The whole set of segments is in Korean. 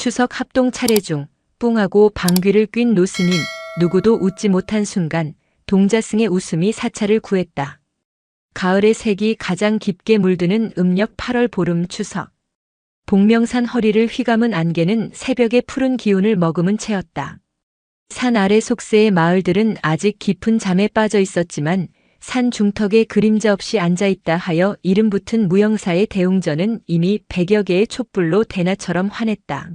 추석 합동 차례 중 뿡하고 방귀를 뀐 노스님, 누구도 웃지 못한 순간 동자승의 웃음이 사찰을 구했다. 가을의 색이 가장 깊게 물드는 음력 8월 보름 추석. 복명산 허리를 휘감은 안개는 새벽의 푸른 기운을 머금은 채였다. 산 아래 속세의 마을들은 아직 깊은 잠에 빠져 있었지만 산 중턱에 그림자 없이 앉아있다 하여 이름 붙은 무영사의 대웅전은 이미 100여 개의 촛불로 대낮처럼 환했다.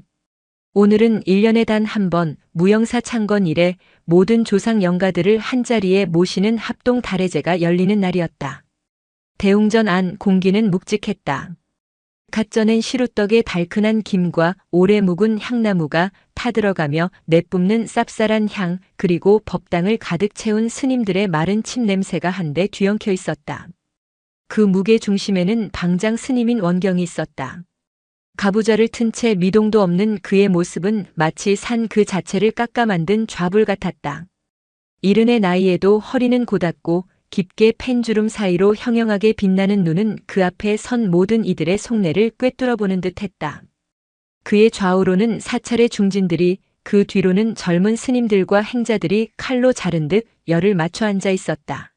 오늘은 1년에 단 한 번 무영사 창건 이래 모든 조상 영가들을 한자리에 모시는 합동 달해제가 열리는 날이었다. 대웅전 안 공기는 묵직했다. 갓 쪄낸 시루떡에 달큰한 김과 오래 묵은 향나무가 타들어가며 내뿜는 쌉쌀한 향, 그리고 법당을 가득 채운 스님들의 마른 침 냄새가 한데 뒤엉켜 있었다. 그 묵의 중심에는 방장 스님인 원경이 있었다. 가부좌를 튼 채 미동도 없는 그의 모습은 마치 산 그 자체를 깎아 만든 좌불 같았다. 이른의 나이에도 허리는 곧았고 깊게 팬 주름 사이로 형형하게 빛나는 눈은 그 앞에 선 모든 이들의 속내를 꿰뚫어 보는 듯했다. 그의 좌우로는 사찰의 중진들이, 그 뒤로는 젊은 스님들과 행자들이 칼로 자른 듯 열을 맞춰 앉아 있었다.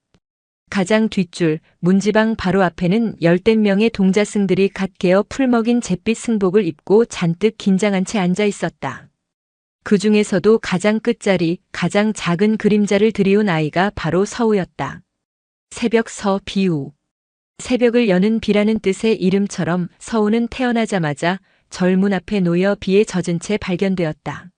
가장 뒷줄 문지방 바로 앞에는 10댓 명의 동자승들이 갓 개어 풀먹인 잿빛 승복을 입고 잔뜩 긴장한 채 앉아 있었다. 그 중에서도 가장 끝자리, 가장 작은 그림자를 들이운 아이가 바로 서우였다. 새벽 서 비우. 새벽을 여는 비라는 뜻의 이름처럼 서우는 태어나자마자 절문 앞에 놓여 비에 젖은 채 발견되었다.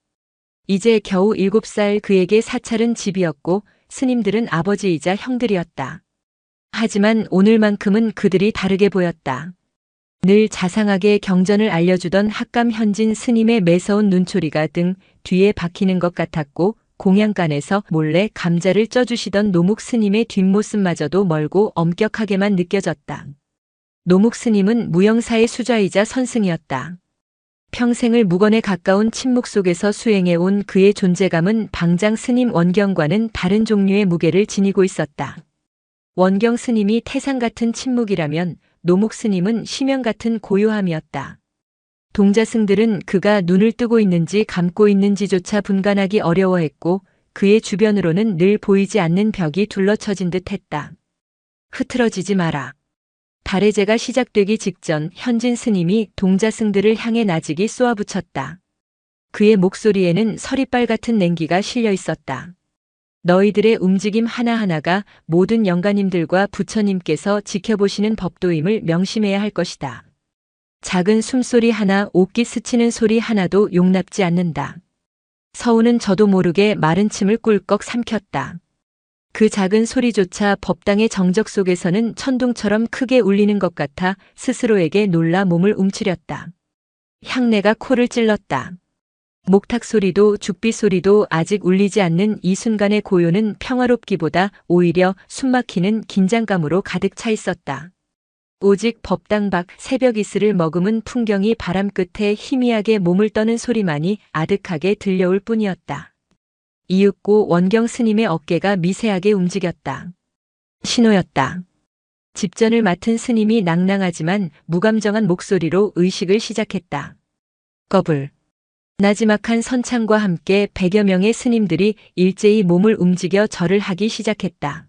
이제 겨우 7살 그에게 사찰은 집이었고 스님들은 아버지이자 형들이었다. 하지만 오늘만큼은 그들이 다르게 보였다. 늘 자상하게 경전을 알려주던 학감 현진 스님의 매서운 눈초리가 등 뒤에 박히는 것 같았고 공양간에서 몰래 감자를 쪄주시던 노묵 스님의 뒷모습마저도 멀고 엄격하게만 느껴졌다. 노묵 스님은 무영사의 수좌이자 선승이었다. 평생을 묵언에 가까운 침묵 속에서 수행해온 그의 존재감은 방장 스님 원경과는 다른 종류의 무게를 지니고 있었다. 원경 스님이 태산 같은 침묵이라면 노묵 스님은 심연 같은 고요함이었다. 동자승들은 그가 눈을 뜨고 있는지 감고 있는지조차 분간하기 어려워했고 그의 주변으로는 늘 보이지 않는 벽이 둘러쳐진 듯했다. 흐트러지지 마라. 달해제가 시작되기 직전 현진 스님이 동자승들을 향해 나직이 쏘아붙였다. 그의 목소리에는 서리빨 같은 냉기가 실려 있었다. 너희들의 움직임 하나하나가 모든 영가님들과 부처님께서 지켜보시는 법도임을 명심해야 할 것이다. 작은 숨소리 하나, 옷깃 스치는 소리 하나도 용납지 않는다. 서우는 저도 모르게 마른 침을 꿀꺽 삼켰다. 그 작은 소리조차 법당의 정적 속에서는 천둥처럼 크게 울리는 것 같아 스스로에게 놀라 몸을 움츠렸다. 향내가 코를 찔렀다. 목탁 소리도 죽비 소리도 아직 울리지 않는 이 순간의 고요는 평화롭기보다 오히려 숨막히는 긴장감으로 가득 차 있었다. 오직 법당 밖 새벽 이슬을 머금은 풍경이 바람 끝에 희미하게 몸을 떠는 소리만이 아득하게 들려올 뿐이었다. 이윽고 원경 스님의 어깨가 미세하게 움직였다. 신호였다. 집전을 맡은 스님이 낭낭하지만 무감정한 목소리로 의식을 시작했다. 꺼불. 나지막한 선창과 함께 100여 명의 스님들이 일제히 몸을 움직여 절을 하기 시작했다.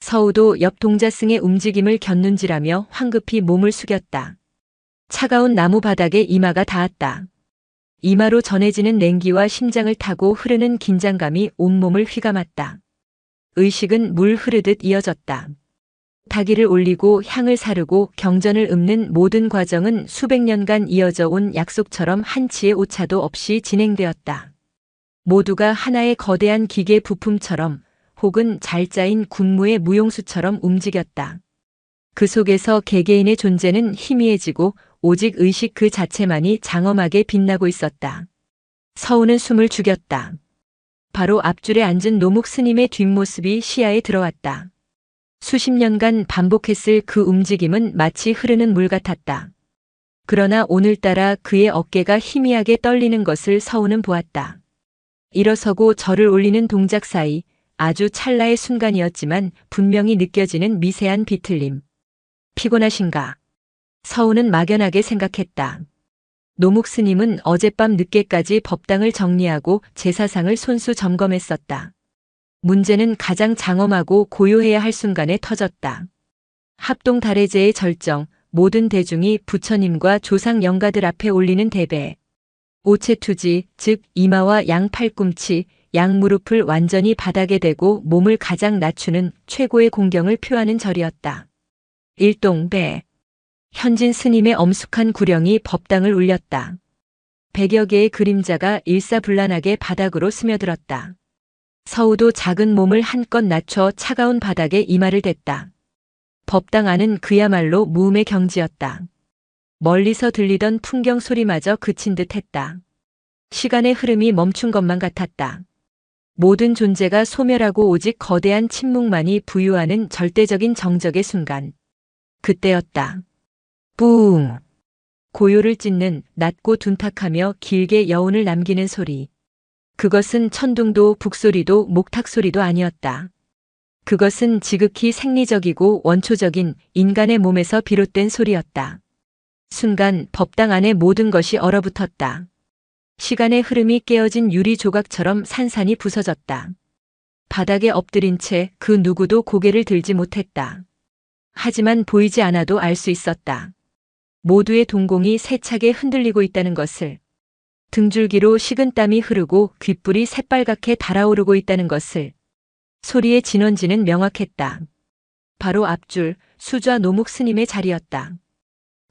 서우도 옆 동자승의 움직임을 곁눈질하며 황급히 몸을 숙였다. 차가운 나무 바닥에 이마가 닿았다. 이마로 전해지는 냉기와 심장을 타고 흐르는 긴장감이 온몸을 휘감았다. 의식은 물 흐르듯 이어졌다. 타기를 올리고 향을 사르고 경전을 읊는 모든 과정은 수백 년간 이어져 온 약속처럼 한치의 오차도 없이 진행되었다. 모두가 하나의 거대한 기계 부품처럼 혹은 잘 짜인 군무의 무용수처럼 움직였다. 그 속에서 개개인의 존재는 희미해지고 오직 의식 그 자체만이 장엄하게 빛나고 있었다. 서우는 숨을 죽였다. 바로 앞줄에 앉은 노묵 스님의 뒷모습이 시야에 들어왔다. 수십 년간 반복했을 그 움직임은 마치 흐르는 물 같았다. 그러나 오늘따라 그의 어깨가 희미하게 떨리는 것을 서우는 보았다. 일어서고 절을 올리는 동작 사이 아주 찰나의 순간이었지만 분명히 느껴지는 미세한 비틀림. 피곤하신가? 서우는 막연하게 생각했다. 노묵 스님은 어젯밤 늦게까지 법당을 정리하고 제사상을 손수 점검했었다. 문제는 가장 장엄하고 고요해야 할 순간에 터졌다. 합동 달해제의 절정, 모든 대중이 부처님과 조상 영가들 앞에 올리는 대배. 오체투지, 즉 이마와 양 팔꿈치, 양 무릎을 완전히 바닥에 대고 몸을 가장 낮추는 최고의 공경을 표하는 절이었다. 일동배. 현진 스님의 엄숙한 구령이 법당을 울렸다. 100여 개의 그림자가 일사불란하게 바닥으로 스며들었다. 서우도 작은 몸을 한껏 낮춰 차가운 바닥에 이마를 댔다. 법당 안은 그야말로 무음의 경지였다. 멀리서 들리던 풍경 소리마저 그친 듯 했다. 시간의 흐름이 멈춘 것만 같았다. 모든 존재가 소멸하고 오직 거대한 침묵만이 부유하는 절대적인 정적의 순간. 그때였다. 뿡! 고요를 찢는 낮고 둔탁하며 길게 여운을 남기는 소리. 그것은 천둥도 북소리도 목탁소리도 아니었다. 그것은 지극히 생리적이고 원초적인 인간의 몸에서 비롯된 소리였다. 순간 법당 안의 모든 것이 얼어붙었다. 시간의 흐름이 깨어진 유리 조각처럼 산산이 부서졌다. 바닥에 엎드린 채 그 누구도 고개를 들지 못했다. 하지만 보이지 않아도 알 수 있었다. 모두의 동공이 세차게 흔들리고 있다는 것을. 등줄기로 식은땀이 흐르고 귓불이 새빨갛게 달아오르고 있다는 것을. 소리의 진원지는 명확했다. 바로 앞줄 수좌 노묵 스님의 자리였다.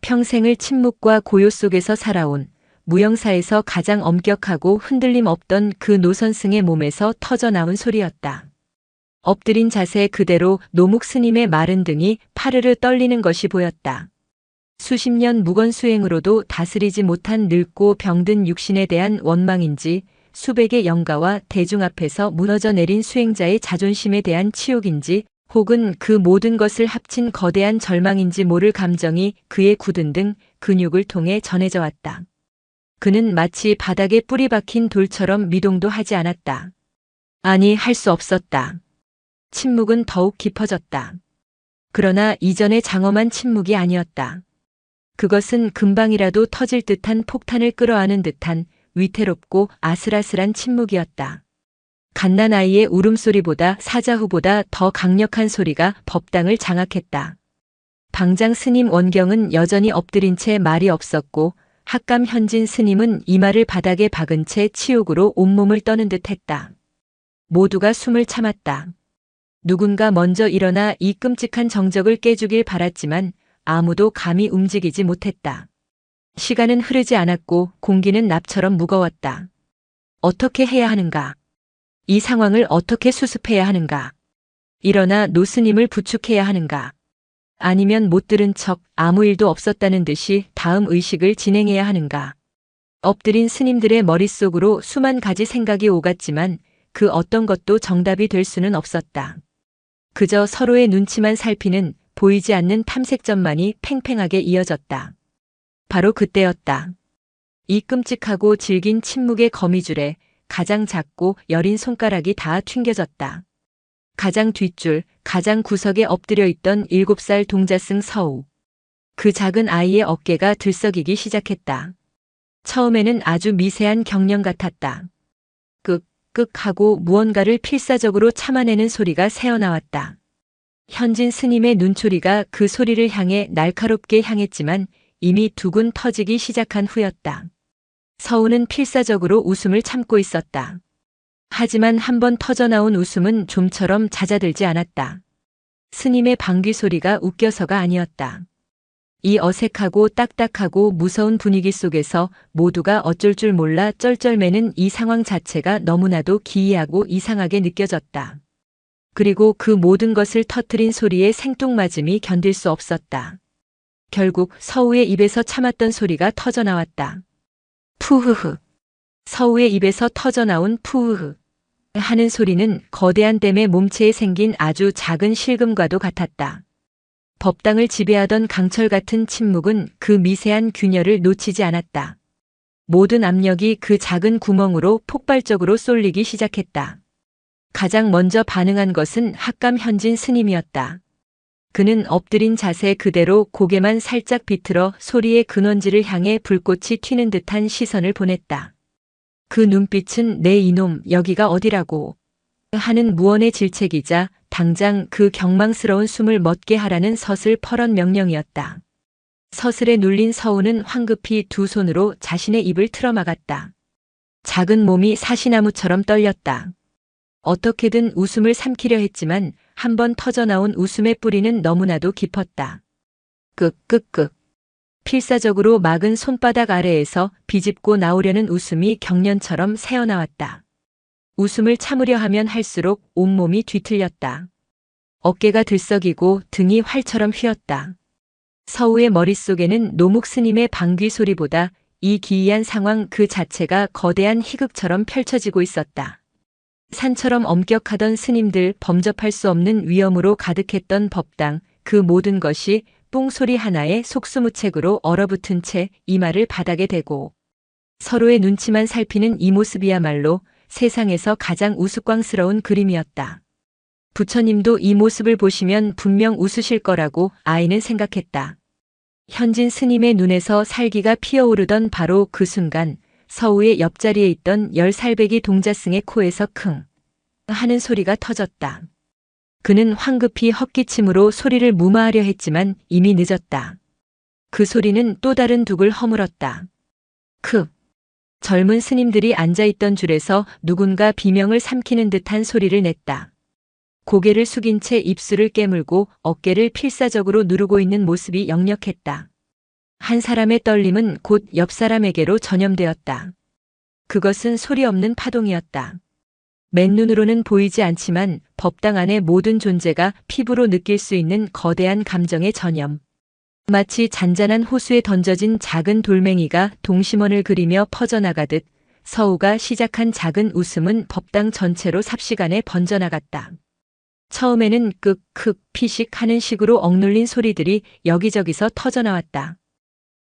평생을 침묵과 고요 속에서 살아온 무영사에서 가장 엄격하고 흔들림 없던 그 노선승의 몸에서 터져나온 소리였다. 엎드린 자세 그대로 노묵 스님의 마른 등이 파르르 떨리는 것이 보였다. 수십 년 무건 수행으로도 다스리지 못한 늙고 병든 육신에 대한 원망인지 수백의 영가와 대중 앞에서 무너져 내린 수행자의 자존심에 대한 치욕인지 혹은 그 모든 것을 합친 거대한 절망인지 모를 감정이 그의 굳은 등 근육을 통해 전해져 왔다. 그는 마치 바닥에 뿌리 박힌 돌처럼 미동도 하지 않았다. 아니, 할 수 없었다. 침묵은 더욱 깊어졌다. 그러나 이전의 장엄한 침묵이 아니었다. 그것은 금방이라도 터질 듯한 폭탄을 끌어안은 듯한 위태롭고 아슬아슬한 침묵이었다. 갓난아이의 울음소리보다 사자후보다 더 강력한 소리가 법당을 장악했다. 방장 스님 원경은 여전히 엎드린 채 말이 없었고 학감 현진 스님은 이마를 바닥에 박은 채 치욕으로 온몸을 떠는 듯했다. 모두가 숨을 참았다. 누군가 먼저 일어나 이 끔찍한 정적을 깨주길 바랐지만 아무도 감히 움직이지 못했다. 시간은 흐르지 않았고 공기는 납처럼 무거웠다. 어떻게 해야 하는가? 이 상황을 어떻게 수습해야 하는가? 일어나 노스님을 부축해야 하는가? 아니면 못 들은 척 아무 일도 없었다는 듯이 다음 의식을 진행해야 하는가? 엎드린 스님들의 머릿속으로 수만 가지 생각이 오갔지만 그 어떤 것도 정답이 될 수는 없었다. 그저 서로의 눈치만 살피는 보이지 않는 탐색전만이 팽팽하게 이어졌다. 바로 그때였다. 이 끔찍하고 질긴 침묵의 거미줄에 가장 작고 여린 손가락이 다 튕겨졌다. 가장 뒷줄, 가장 구석에 엎드려 있던 7살 동자승 서우. 그 작은 아이의 어깨가 들썩이기 시작했다. 처음에는 아주 미세한 경련 같았다. 끄끄 하고 무언가를 필사적으로 참아내는 소리가 새어나왔다. 현진 스님의 눈초리가 그 소리를 향해 날카롭게 향했지만 이미 두근 터지기 시작한 후였다. 서우는 필사적으로 웃음을 참고 있었다. 하지만 한번 터져나온 웃음은 좀처럼 잦아들지 않았다. 스님의 방귀 소리가 웃겨서가 아니었다. 이 어색하고 딱딱하고 무서운 분위기 속에서 모두가 어쩔 줄 몰라 쩔쩔매는 이 상황 자체가 너무나도 기이하고 이상하게 느껴졌다. 그리고 그 모든 것을 터뜨린 소리의 생뚱맞음이 견딜 수 없었다. 결국 서우의 입에서 참았던 소리가 터져나왔다. 푸흐흐. 서우의 입에서 터져나온 푸흐흐 하는 소리는 거대한 댐의 몸체에 생긴 아주 작은 실금과도 같았다. 법당을 지배하던 강철 같은 침묵은 그 미세한 균열을 놓치지 않았다. 모든 압력이 그 작은 구멍으로 폭발적으로 쏠리기 시작했다. 가장 먼저 반응한 것은 학감 현진 스님이었다. 그는 엎드린 자세 그대로 고개만 살짝 비틀어 소리의 근원지를 향해 불꽃이 튀는 듯한 시선을 보냈다. 그 눈빛은 내 이놈 여기가 어디라고 하는 무언의 질책이자 당장 그 경망스러운 숨을 멎게 하라는 서슬퍼런 명령이었다. 서슬에 눌린 서우는 황급히 두 손으로 자신의 입을 틀어막았다. 작은 몸이 사시나무처럼 떨렸다. 어떻게든 웃음을 삼키려 했지만 한 번 터져나온 웃음의 뿌리는 너무나도 깊었다. 끄끄끄. 필사적으로 막은 손바닥 아래에서 비집고 나오려는 웃음이 경련처럼 새어나왔다. 웃음을 참으려 하면 할수록 온몸이 뒤틀렸다. 어깨가 들썩이고 등이 활처럼 휘었다. 서우의 머릿속에는 노묵 스님의 방귀 소리보다 이 기이한 상황 그 자체가 거대한 희극처럼 펼쳐지고 있었다. 산처럼 엄격하던 스님들, 범접할 수 없는 위엄으로 가득했던 법당, 그 모든 것이 뿡소리 하나에 속수무책으로 얼어붙은 채 이마를 바닥에 대고 서로의 눈치만 살피는 이 모습이야말로 세상에서 가장 우스꽝스러운 그림이었다. 부처님도 이 모습을 보시면 분명 웃으실 거라고 아이는 생각했다. 현진 스님의 눈에서 살기가 피어오르던 바로 그 순간 서우의 옆자리에 있던 10살배기 동자승의 코에서 킁 하는 소리가 터졌다. 그는 황급히 헛기침으로 소리를 무마하려 했지만 이미 늦었다. 그 소리는 또 다른 둑을 허물었다. 젊은 스님들이 앉아있던 줄에서 누군가 비명을 삼키는 듯한 소리를 냈다. 고개를 숙인 채 입술을 깨물고 어깨를 필사적으로 누르고 있는 모습이 역력했다. 한 사람의 떨림은 곧 옆 사람에게로 전염되었다. 그것은 소리 없는 파동이었다. 맨눈으로는 보이지 않지만 법당 안의 모든 존재가 피부로 느낄 수 있는 거대한 감정의 전염. 마치 잔잔한 호수에 던져진 작은 돌멩이가 동심원을 그리며 퍼져나가듯 서우가 시작한 작은 웃음은 법당 전체로 삽시간에 번져나갔다. 처음에는 끄크 피식 하는 식으로 억눌린 소리들이 여기저기서 터져나왔다.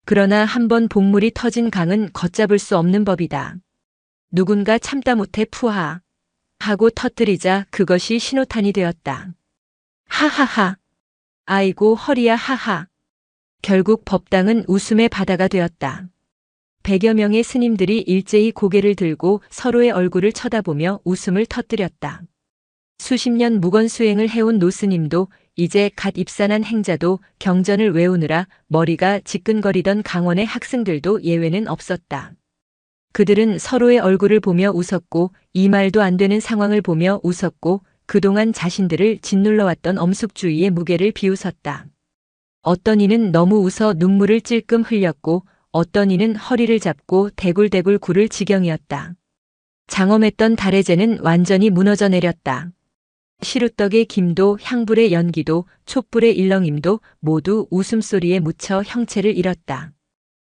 그러나 한번 복물이 터진 강은 걷잡을 수 없는 법이다. 누군가 참다 못해 푸하 하고 터뜨리자 그것이 신호탄이 되었다. 하하하. 아이고 허리야 하하. 결국 법당은 웃음의 바다가 되었다. 100여 명의 스님들이 일제히 고개를 들고 서로의 얼굴을 쳐다보며 웃음을 터뜨렸다. 수십 년 무건수행을 해온 노스님도 이제 갓 입산한 행자도 경전을 외우느라 머리가 지끈거리던 강원의 학생들도 예외는 없었다. 그들은 서로의 얼굴을 보며 웃었고 이 말도 안 되는 상황을 보며 웃었고 그동안 자신들을 짓눌러왔던 엄숙주의의 무게를 비웃었다. 어떤 이는 너무 웃어 눈물을 찔끔 흘렸고 어떤 이는 허리를 잡고 대굴대굴 굴을 지경이었다. 장엄했던 달의 재는 완전히 무너져 내렸다. 시루떡의 김도 향불의 연기도 촛불의 일렁임도 모두 웃음소리에 묻혀 형체를 잃었다.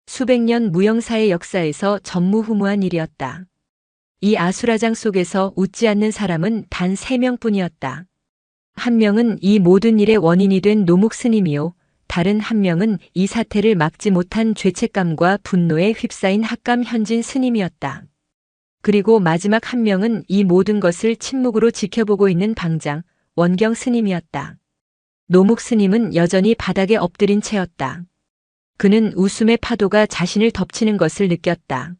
수백 년 무형사의 역사에서 전무후무한 일이었다. 이 아수라장 속에서 웃지 않는 사람은 단 3명뿐이었다. 한 명은 이 모든 일의 원인이 된 노묵 스님이요. 다른 한 명은 이 사태를 막지 못한 죄책감과 분노에 휩싸인 학감 현진 스님이었다. 그리고 마지막 한 명은 이 모든 것을 침묵으로 지켜보고 있는 방장, 원경 스님이었다. 노묵 스님은 여전히 바닥에 엎드린 채였다. 그는 웃음의 파도가 자신을 덮치는 것을 느꼈다.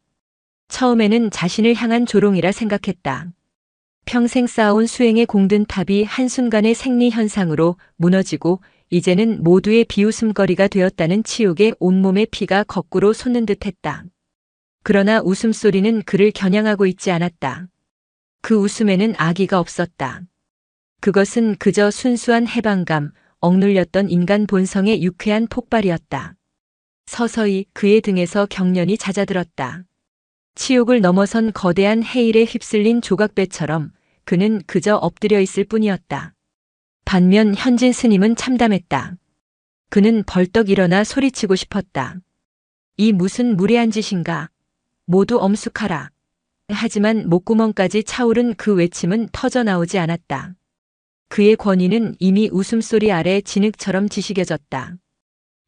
처음에는 자신을 향한 조롱이라 생각했다. 평생 쌓아온 수행의 공든 탑이 한순간의 생리현상으로 무너지고 이제는 모두의 비웃음거리가 되었다는 치욕에 온몸의 피가 거꾸로 솟는 듯했다. 그러나 웃음소리는 그를 겨냥하고 있지 않았다. 그 웃음에는 악의가 없었다. 그것은 그저 순수한 해방감, 억눌렸던 인간 본성의 유쾌한 폭발이었다. 서서히 그의 등에서 경련이 잦아들었다. 치욕을 넘어선 거대한 해일에 휩쓸린 조각배처럼 그는 그저 엎드려 있을 뿐이었다. 반면 현진 스님은 참담했다. 그는 벌떡 일어나 소리치고 싶었다. 이 무슨 무례한 짓인가. 모두 엄숙하라. 하지만 목구멍까지 차오른 그 외침은 터져나오지 않았다. 그의 권위는 이미 웃음소리 아래 진흙처럼 지식여졌다.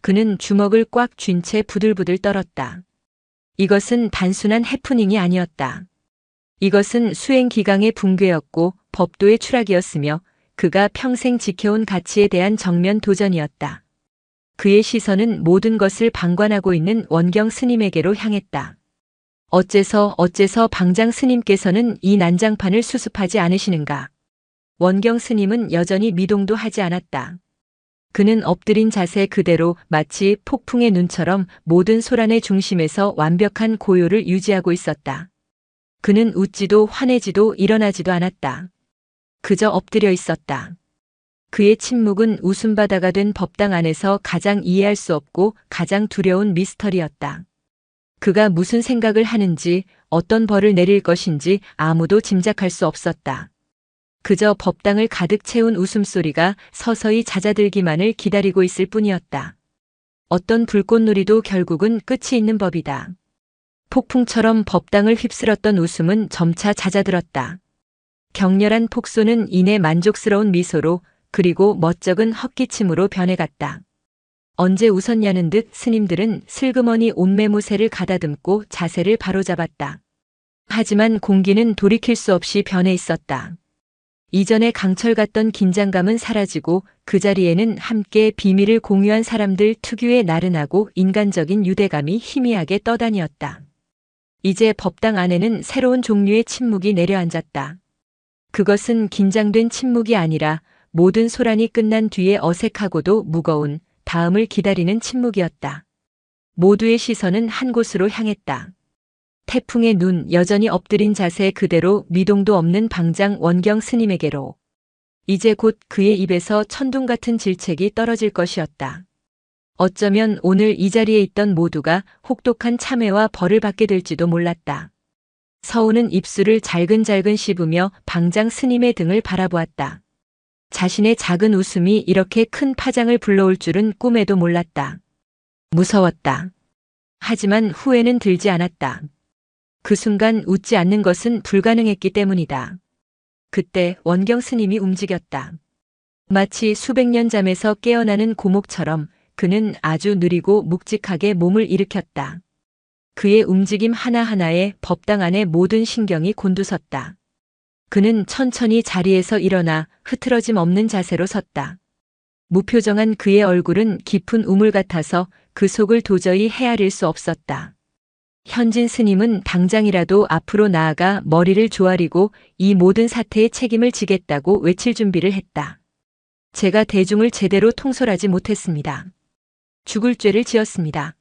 그는 주먹을 꽉 쥔 채 부들부들 떨었다. 이것은 단순한 해프닝이 아니었다. 이것은 수행기강의 붕괴였고 법도의 추락이었으며 그가 평생 지켜온 가치에 대한 정면 도전이었다. 그의 시선은 모든 것을 방관하고 있는 원경 스님에게로 향했다. 어째서 방장 스님께서는 이 난장판을 수습하지 않으시는가? 원경 스님은 여전히 미동도 하지 않았다. 그는 엎드린 자세 그대로 마치 폭풍의 눈처럼 모든 소란의 중심에서 완벽한 고요를 유지하고 있었다. 그는 웃지도 화내지도 일어나지도 않았다. 그저 엎드려 있었다. 그의 침묵은 웃음바다가 된 법당 안에서 가장 이해할 수 없고 가장 두려운 미스터리였다. 그가 무슨 생각을 하는지, 어떤 벌을 내릴 것인지 아무도 짐작할 수 없었다. 그저 법당을 가득 채운 웃음소리가 서서히 잦아들기만을 기다리고 있을 뿐이었다. 어떤 불꽃놀이도 결국은 끝이 있는 법이다. 폭풍처럼 법당을 휩쓸었던 웃음은 점차 잦아들었다. 격렬한 폭소는 이내 만족스러운 미소로 그리고 멋쩍은 헛기침으로 변해갔다. 언제 웃었냐는 듯 스님들은 슬그머니 옷매무새를 가다듬고 자세를 바로잡았다. 하지만 공기는 돌이킬 수 없이 변해 있었다. 이전에 강철 같던 긴장감은 사라지고 그 자리에는 함께 비밀을 공유한 사람들 특유의 나른하고 인간적인 유대감이 희미하게 떠다녔다. 이제 법당 안에는 새로운 종류의 침묵이 내려앉았다. 그것은 긴장된 침묵이 아니라 모든 소란이 끝난 뒤에 어색하고도 무거운 다음을 기다리는 침묵이었다. 모두의 시선은 한 곳으로 향했다. 태풍의 눈, 여전히 엎드린 자세 그대로 미동도 없는 방장 원경 스님에게로. 이제 곧 그의 입에서 천둥 같은 질책이 떨어질 것이었다. 어쩌면 오늘 이 자리에 있던 모두가 혹독한 참회와 벌을 받게 될지도 몰랐다. 서우는 입술을 잘근잘근 씹으며 방장 스님의 등을 바라보았다. 자신의 작은 웃음이 이렇게 큰 파장을 불러올 줄은 꿈에도 몰랐다. 무서웠다. 하지만 후회는 들지 않았다. 그 순간 웃지 않는 것은 불가능했기 때문이다. 그때 원경 스님이 움직였다. 마치 수백 년 잠에서 깨어나는 고목처럼 그는 아주 느리고 묵직하게 몸을 일으켰다. 그의 움직임 하나하나에 법당 안의 모든 신경이 곤두섰다. 그는 천천히 자리에서 일어나 흐트러짐 없는 자세로 섰다. 무표정한 그의 얼굴은 깊은 우물 같아서 그 속을 도저히 헤아릴 수 없었다. 현진 스님은 당장이라도 앞으로 나아가 머리를 조아리고 이 모든 사태의 책임을 지겠다고 외칠 준비를 했다. 제가 대중을 제대로 통솔하지 못했습니다. 죽을 죄를 지었습니다.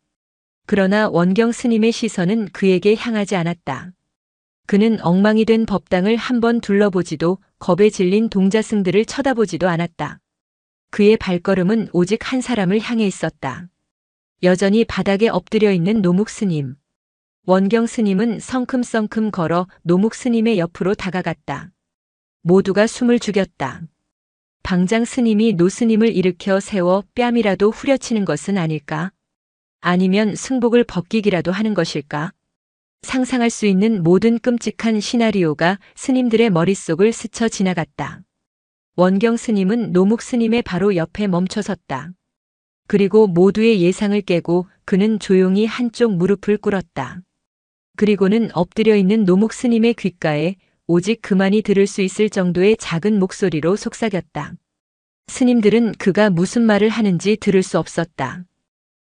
그러나 원경 스님의 시선은 그에게 향하지 않았다. 그는 엉망이 된 법당을 한번 둘러보지도 겁에 질린 동자승들을 쳐다보지도 않았다. 그의 발걸음은 오직 한 사람을 향해 있었다. 여전히 바닥에 엎드려 있는 노묵 스님. 원경 스님은 성큼성큼 걸어 노묵 스님의 옆으로 다가갔다. 모두가 숨을 죽였다. 방장 스님이 노 스님을 일으켜 세워 뺨이라도 후려치는 것은 아닐까? 아니면 승복을 벗기기라도 하는 것일까? 상상할 수 있는 모든 끔찍한 시나리오가 스님들의 머릿속을 스쳐 지나갔다. 원경 스님은 노묵 스님의 바로 옆에 멈춰섰다. 그리고 모두의 예상을 깨고 그는 조용히 한쪽 무릎을 꿇었다. 그리고는 엎드려 있는 노묵 스님의 귓가에 오직 그만이 들을 수 있을 정도의 작은 목소리로 속삭였다. 스님들은 그가 무슨 말을 하는지 들을 수 없었다.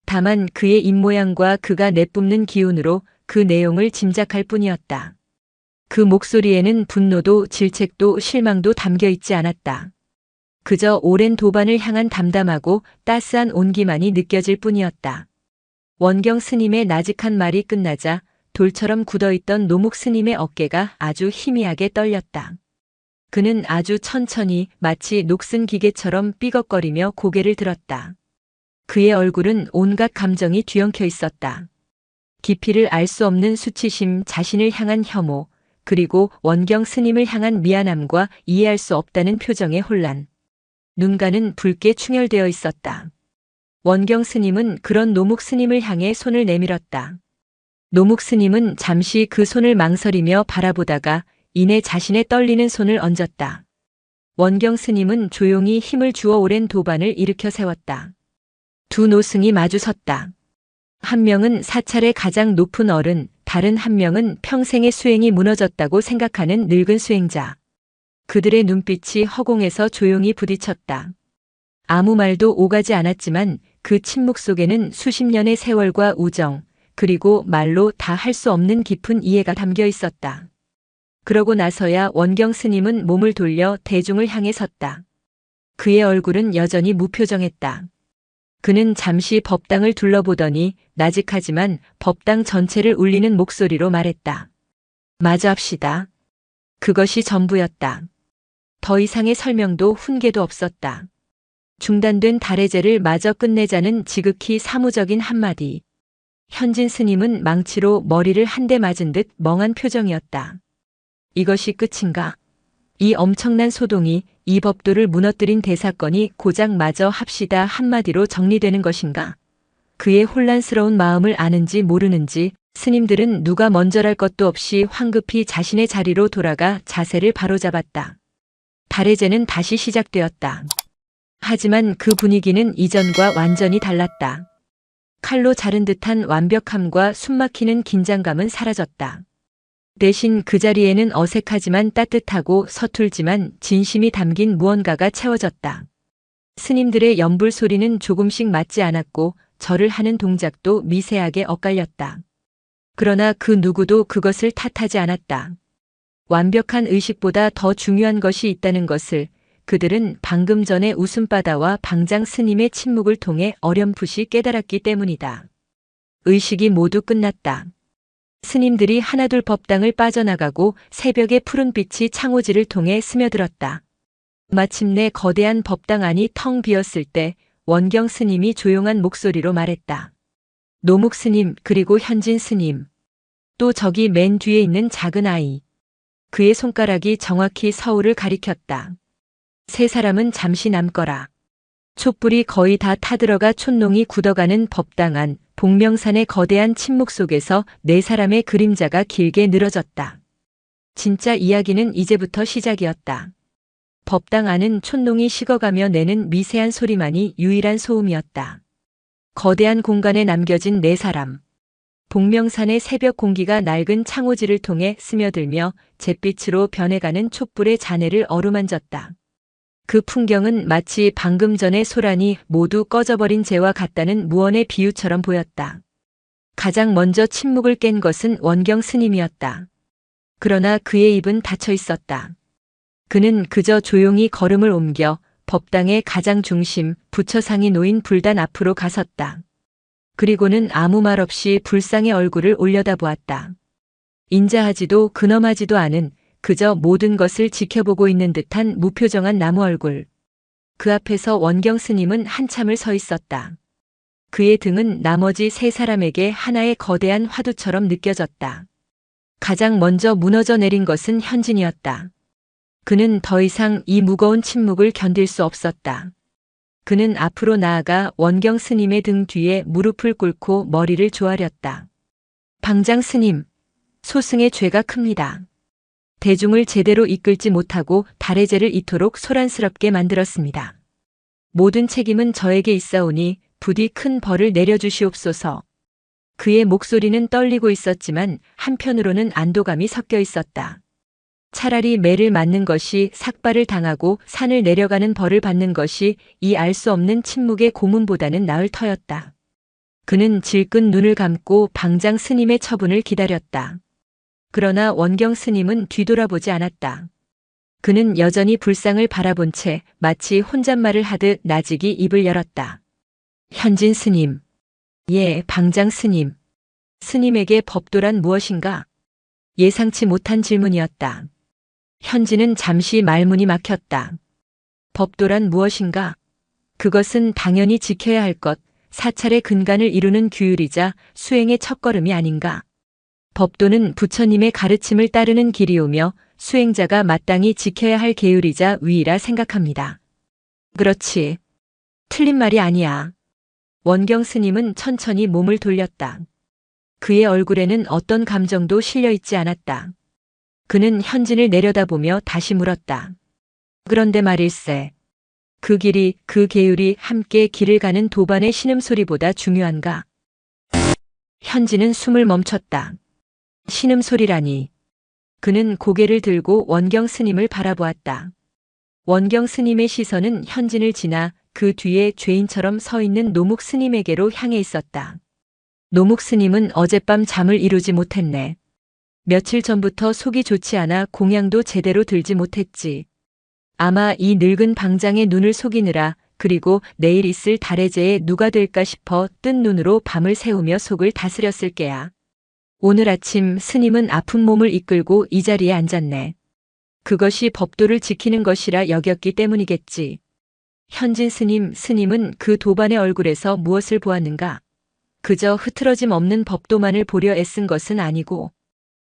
다만 그의 입모양과 그가 내뿜는 기운으로 그 내용을 짐작할 뿐이었다. 그 목소리에는 분노도 질책도 실망도 담겨 있지 않았다. 그저 오랜 도반을 향한 담담하고 따스한 온기만이 느껴질 뿐이었다. 원경 스님의 나직한 말이 끝나자 돌처럼 굳어있던 노묵 스님의 어깨가 아주 희미하게 떨렸다. 그는 아주 천천히 마치 녹슨 기계처럼 삐걱거리며 고개를 들었다. 그의 얼굴은 온갖 감정이 뒤엉켜 있었다. 깊이를 알 수 없는 수치심, 자신을 향한 혐오, 그리고 원경 스님을 향한 미안함과 이해할 수 없다는 표정의 혼란. 눈가는 붉게 충혈되어 있었다. 원경 스님은 그런 노묵 스님을 향해 손을 내밀었다. 노묵 스님은 잠시 그 손을 망설이며 바라보다가 이내 자신의 떨리는 손을 얹었다. 원경 스님은 조용히 힘을 주어 오랜 도반을 일으켜 세웠다. 두 노승이 마주 섰다. 한 명은 사찰의 가장 높은 어른, 다른 한 명은 평생의 수행이 무너졌다고 생각하는 늙은 수행자. 그들의 눈빛이 허공에서 조용히 부딪혔다. 아무 말도 오가지 않았지만 그 침묵 속에는 수십 년의 세월과 우정, 그리고 말로 다 할 수 없는 깊은 이해가 담겨 있었다. 그러고 나서야 원경 스님은 몸을 돌려 대중을 향해 섰다. 그의 얼굴은 여전히 무표정했다. 그는 잠시 법당을 둘러보더니 나직하지만 법당 전체를 울리는 목소리로 말했다. 마저 합시다. 그것이 전부였다. 더 이상의 설명도 훈계도 없었다. 중단된 달해제를 마저 끝내자는 지극히 사무적인 한마디. 현진 스님은 망치로 머리를 한 대 맞은 듯 멍한 표정이었다. 이것이 끝인가? 이 엄청난 소동이, 이 법도를 무너뜨린 대사건이 고작 마저 합시다 한마디로 정리되는 것인가? 그의 혼란스러운 마음을 아는지 모르는지 스님들은 누가 먼저랄 것도 없이 황급히 자신의 자리로 돌아가 자세를 바로잡았다. 달해제는 다시 시작되었다. 하지만 그 분위기는 이전과 완전히 달랐다. 칼로 자른 듯한 완벽함과 숨막히는 긴장감은 사라졌다. 대신 그 자리에는 어색하지만 따뜻하고 서툴지만 진심이 담긴 무언가가 채워졌다. 스님들의 연불 소리는 조금씩 맞지 않았고 절을 하는 동작도 미세하게 엇갈렸다. 그러나 그 누구도 그것을 탓하지 않았다. 완벽한 의식보다 더 중요한 것이 있다는 것을 그들은 방금 전의 웃음바다와 방장 스님의 침묵을 통해 어렴풋이 깨달았기 때문이다. 의식이 모두 끝났다. 스님들이 하나둘 법당을 빠져나가고 새벽의 푸른 빛이 창호지를 통해 스며들었다. 마침내 거대한 법당 안이 텅 비었을 때 원경 스님이 조용한 목소리로 말했다. 노묵 스님 그리고 현진 스님. 또 저기 맨 뒤에 있는 작은 아이. 그의 손가락이 정확히 서울을 가리켰다. 세 사람은 잠시 남거라. 촛불이 거의 다 타들어가 촛농이 굳어가는 법당 안 복명산의 거대한 침묵 속에서 네 사람의 그림자가 길게 늘어졌다. 진짜 이야기는 이제부터 시작이었다. 법당 안은 촛농이 식어가며 내는 미세한 소리만이 유일한 소음이었다. 거대한 공간에 남겨진 네 사람. 복명산의 새벽 공기가 낡은 창호지를 통해 스며들며 잿빛으로 변해가는 촛불의 잔해를 어루만졌다. 그 풍경은 마치 방금 전의 소란이 모두 꺼져버린 재와 같다는 무언의 비유처럼 보였다. 가장 먼저 침묵을 깬 것은 원경 스님이었다. 그러나 그의 입은 닫혀 있었다. 그는 그저 조용히 걸음을 옮겨 법당의 가장 중심 부처상이 놓인 불단 앞으로 가섰다. 그리고는 아무 말 없이 불상의 얼굴을 올려다보았다. 인자하지도 근엄하지도 않은 그저 모든 것을 지켜보고 있는 듯한 무표정한 나무 얼굴. 그 앞에서 원경 스님은 한참을 서 있었다. 그의 등은 나머지 세 사람에게 하나의 거대한 화두처럼 느껴졌다. 가장 먼저 무너져 내린 것은 현진이었다. 그는 더 이상 이 무거운 침묵을 견딜 수 없었다. 그는 앞으로 나아가 원경 스님의 등 뒤에 무릎을 꿇고 머리를 조아렸다. 방장 스님, 소승의 죄가 큽니다. 대중을 제대로 이끌지 못하고 달해제를 이토록 소란스럽게 만들었습니다. 모든 책임은 저에게 있사오니 부디 큰 벌을 내려주시옵소서. 그의 목소리는 떨리고 있었지만 한편으로는 안도감이 섞여 있었다. 차라리 매를 맞는 것이 삭발을 당하고 산을 내려가는 벌을 받는 것이 이 알 수 없는 침묵의 고문보다는 나을 터였다. 그는 질끈 눈을 감고 방장 스님의 처분을 기다렸다. 그러나 원경 스님은 뒤돌아보지 않았다. 그는 여전히 불상을 바라본 채 마치 혼잣말을 하듯 나직이 입을 열었다. 현진 스님. 예, 방장 스님. 스님에게 법도란 무엇인가? 예상치 못한 질문이었다. 현진은 잠시 말문이 막혔다. 법도란 무엇인가? 그것은 당연히 지켜야 할 것, 사찰의 근간을 이루는 규율이자 수행의 첫걸음이 아닌가? 법도는 부처님의 가르침을 따르는 길이오며 수행자가 마땅히 지켜야 할 계율이자 위이라 생각합니다. 그렇지. 틀린 말이 아니야. 원경 스님은 천천히 몸을 돌렸다. 그의 얼굴에는 어떤 감정도 실려 있지 않았다. 그는 현진을 내려다보며 다시 물었다. 그런데 말일세. 그 길이, 그 계율이 함께 길을 가는 도반의 신음소리보다 중요한가? 현진은 숨을 멈췄다. 신음소리라니. 그는 고개를 들고 원경 스님을 바라보았다. 원경 스님의 시선은 현진을 지나 그 뒤에 죄인처럼 서 있는 노묵 스님에게로 향해 있었다. 노묵 스님은 어젯밤 잠을 이루지 못했네. 며칠 전부터 속이 좋지 않아 공양도 제대로 들지 못했지. 아마 이 늙은 방장의 눈을 속이느라 그리고 내일 있을 달해제에 누가 될까 싶어 뜬 눈으로 밤을 새우며 속을 다스렸을 게야. 오늘 아침 스님은 아픈 몸을 이끌고 이 자리에 앉았네. 그것이 법도를 지키는 것이라 여겼기 때문이겠지. 현진 스님은 그 도반의 얼굴에서 무엇을 보았는가? 그저 흐트러짐 없는 법도만을 보려 애쓴 것은 아니고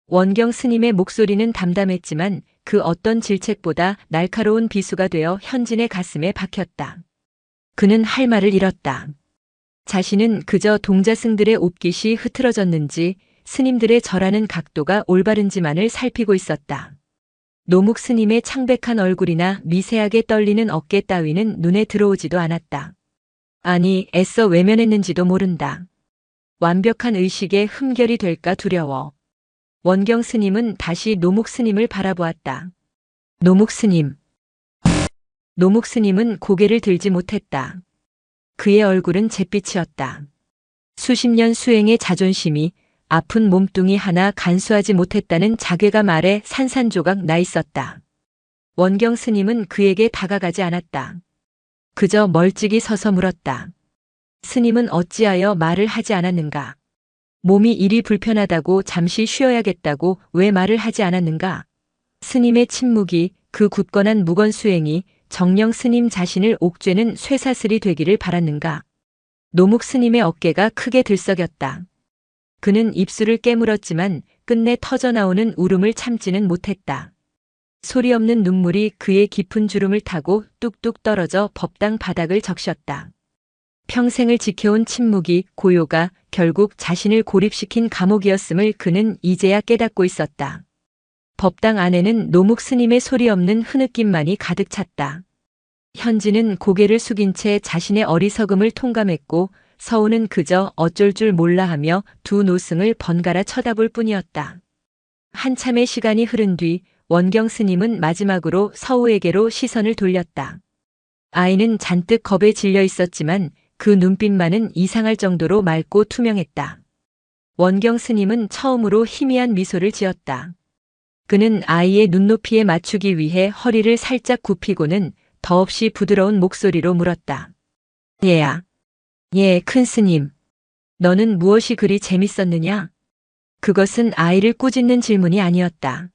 원경 스님의 목소리는 담담했지만 그 어떤 질책보다 날카로운 비수가 되어 현진의 가슴에 박혔다. 그는 할 말을 잃었다. 자신은 그저 동자승들의 옷깃이 흐트러졌는지 스님들의 절하는 각도가 올바른지만을 살피고 있었다. 노묵 스님의 창백한 얼굴이나 미세하게 떨리는 어깨 따위는 눈에 들어오지도 않았다. 아니, 애써 외면했는지도 모른다. 완벽한 의식에 흠결이 될까 두려워. 원경 스님은 다시 노묵 스님을 바라보았다. 노묵 스님. 노묵 스님은 고개를 들지 못했다. 그의 얼굴은 잿빛이었다. 수십 년 수행의 자존심이 아픈 몸뚱이 하나 간수하지 못했다는 자괴감 아래 산산조각 나 있었다. 원경 스님은 그에게 다가가지 않았다. 그저 멀찍이 서서 물었다. 스님은 어찌하여 말을 하지 않았는가? 몸이 이리 불편하다고 잠시 쉬어야겠다고 왜 말을 하지 않았는가? 스님의 침묵이, 그 굳건한 무건 수행이 정령 스님 자신을 옥죄는 쇠사슬이 되기를 바랐는가? 노묵 스님의 어깨가 크게 들썩였다. 그는 입술을 깨물었지만 끝내 터져나오는 울음을 참지는 못했다. 소리 없는 눈물이 그의 깊은 주름을 타고 뚝뚝 떨어져 법당 바닥을 적셨다. 평생을 지켜온 침묵이, 고요가 결국 자신을 고립시킨 감옥이었음을 그는 이제야 깨닫고 있었다. 법당 안에는 노묵 스님의 소리 없는 흐느낌만이 가득 찼다. 현진은 고개를 숙인 채 자신의 어리석음을 통감했고 서우는 그저 어쩔 줄 몰라 하며 두 노승을 번갈아 쳐다볼 뿐이었다. 한참의 시간이 흐른 뒤 원경 스님은 마지막으로 서우에게로 시선을 돌렸다. 아이는 잔뜩 겁에 질려 있었지만 그 눈빛만은 이상할 정도로 맑고 투명했다. 원경 스님은 처음으로 희미한 미소를 지었다. 그는 아이의 눈높이에 맞추기 위해 허리를 살짝 굽히고는 더없이 부드러운 목소리로 물었다. 얘야. 예, 큰 스님. 너는 무엇이 그리 재밌었느냐? 그것은 아이를 꾸짖는 질문이 아니었다.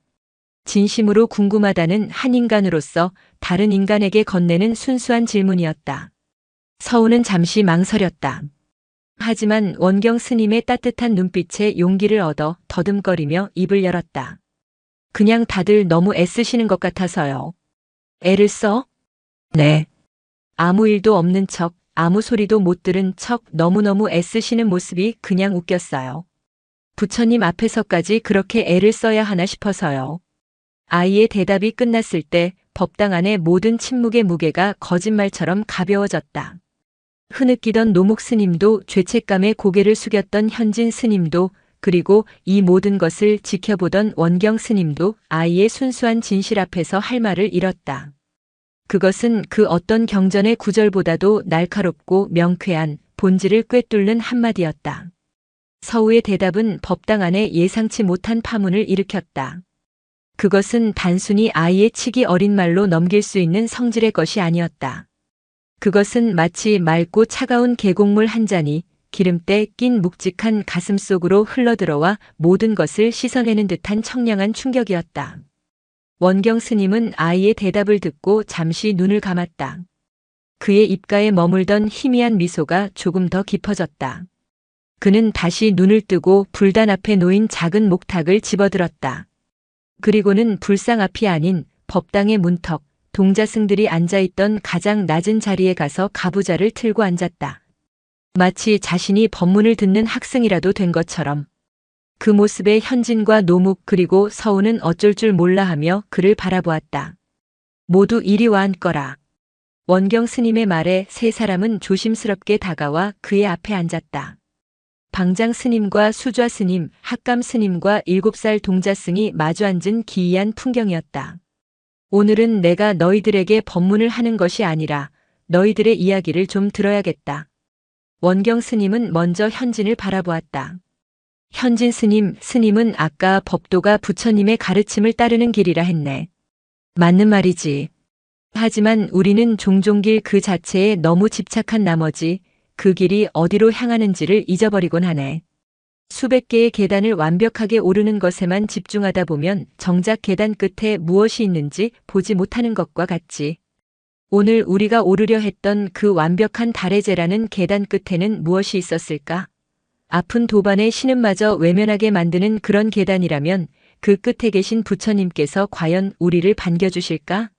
진심으로 궁금하다는 한 인간으로서 다른 인간에게 건네는 순수한 질문이었다. 서우는 잠시 망설였다. 하지만 원경 스님의 따뜻한 눈빛에 용기를 얻어 더듬거리며 입을 열었다. 그냥 다들 너무 애쓰시는 것 같아서요. 애를 써? 네. 아무 일도 없는 척, 아무 소리도 못 들은 척 너무너무 애쓰시는 모습이 그냥 웃겼어요. 부처님 앞에서까지 그렇게 애를 써야 하나 싶어서요. 아이의 대답이 끝났을 때 법당 안의 모든 침묵의 무게가 거짓말처럼 가벼워졌다. 흐느끼던 노묵 스님도, 죄책감에 고개를 숙였던 현진 스님도, 그리고 이 모든 것을 지켜보던 원경 스님도 아이의 순수한 진실 앞에서 할 말을 잃었다. 그것은 그 어떤 경전의 구절보다도 날카롭고 명쾌한 본질을 꿰뚫는 한마디였다. 서우의 대답은 법당 안에 예상치 못한 파문을 일으켰다. 그것은 단순히 아이의 치기 어린 말로 넘길 수 있는 성질의 것이 아니었다. 그것은 마치 맑고 차가운 계곡물 한 잔이 기름때 낀 묵직한 가슴 속으로 흘러들어와 모든 것을 씻어내는 듯한 청량한 충격이었다. 원경 스님은 아이의 대답을 듣고 잠시 눈을 감았다. 그의 입가에 머물던 희미한 미소가 조금 더 깊어졌다. 그는 다시 눈을 뜨고 불단 앞에 놓인 작은 목탁을 집어들었다. 그리고는 불상 앞이 아닌 법당의 문턱, 동자승들이 앉아있던 가장 낮은 자리에 가서 가부좌를 틀고 앉았다. 마치 자신이 법문을 듣는 학생이라도 된 것처럼. 그 모습에 현진과 노묵 그리고 서우는 어쩔 줄 몰라 하며 그를 바라보았다. 모두 이리 와 앉거라. 원경 스님의 말에 세 사람은 조심스럽게 다가와 그의 앞에 앉았다. 방장 스님과 수좌 스님, 학감 스님과 7살 동자승이 마주 앉은 기이한 풍경이었다. 오늘은 내가 너희들에게 법문을 하는 것이 아니라 너희들의 이야기를 좀 들어야겠다. 원경 스님은 먼저 현진을 바라보았다. 현진 스님, 스님은 아까 법도가 부처님의 가르침을 따르는 길이라 했네. 맞는 말이지. 하지만 우리는 종종 길 그 자체에 너무 집착한 나머지 그 길이 어디로 향하는지를 잊어버리곤 하네. 수백 개의 계단을 완벽하게 오르는 것에만 집중하다 보면 정작 계단 끝에 무엇이 있는지 보지 못하는 것과 같지. 오늘 우리가 오르려 했던 그 완벽한 다래제라는 계단 끝에는 무엇이 있었을까? 아픈 도반의 신음마저 외면하게 만드는 그런 계단이라면 그 끝에 계신 부처님께서 과연 우리를 반겨주실까?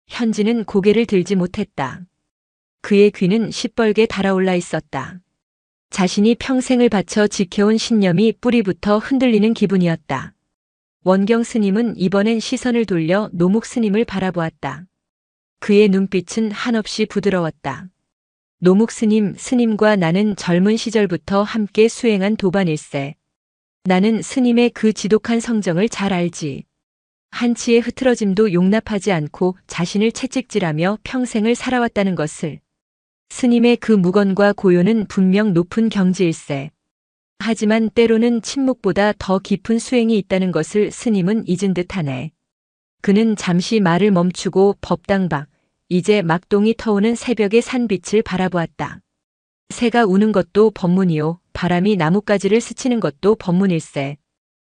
현진은 고개를 들지 못했다. 그의 귀는 시뻘게 달아올라 있었다. 자신이 평생을 바쳐 지켜온 신념이 뿌리부터 흔들리는 기분이었다. 원경 스님은 이번엔 시선을 돌려 노묵 스님을 바라보았다. 그의 눈빛은 한없이 부드러웠다. 노묵 스님, 스님과 나는 젊은 시절부터 함께 수행한 도반일세. 나는 스님의 그 지독한 성정을 잘 알지. 한치의 흐트러짐도 용납하지 않고 자신을 채찍질하며 평생을 살아왔다는 것을. 스님의 그 무건과 고요는 분명 높은 경지일세. 하지만 때로는 침묵보다 더 깊은 수행이 있다는 것을 스님은 잊은 듯하네. 그는 잠시 말을 멈추고 법당 밖, 이제 막동이 터오는 새벽의 산빛을 바라보았다. 새가 우는 것도 법문이요, 바람이 나뭇가지를 스치는 것도 법문일세.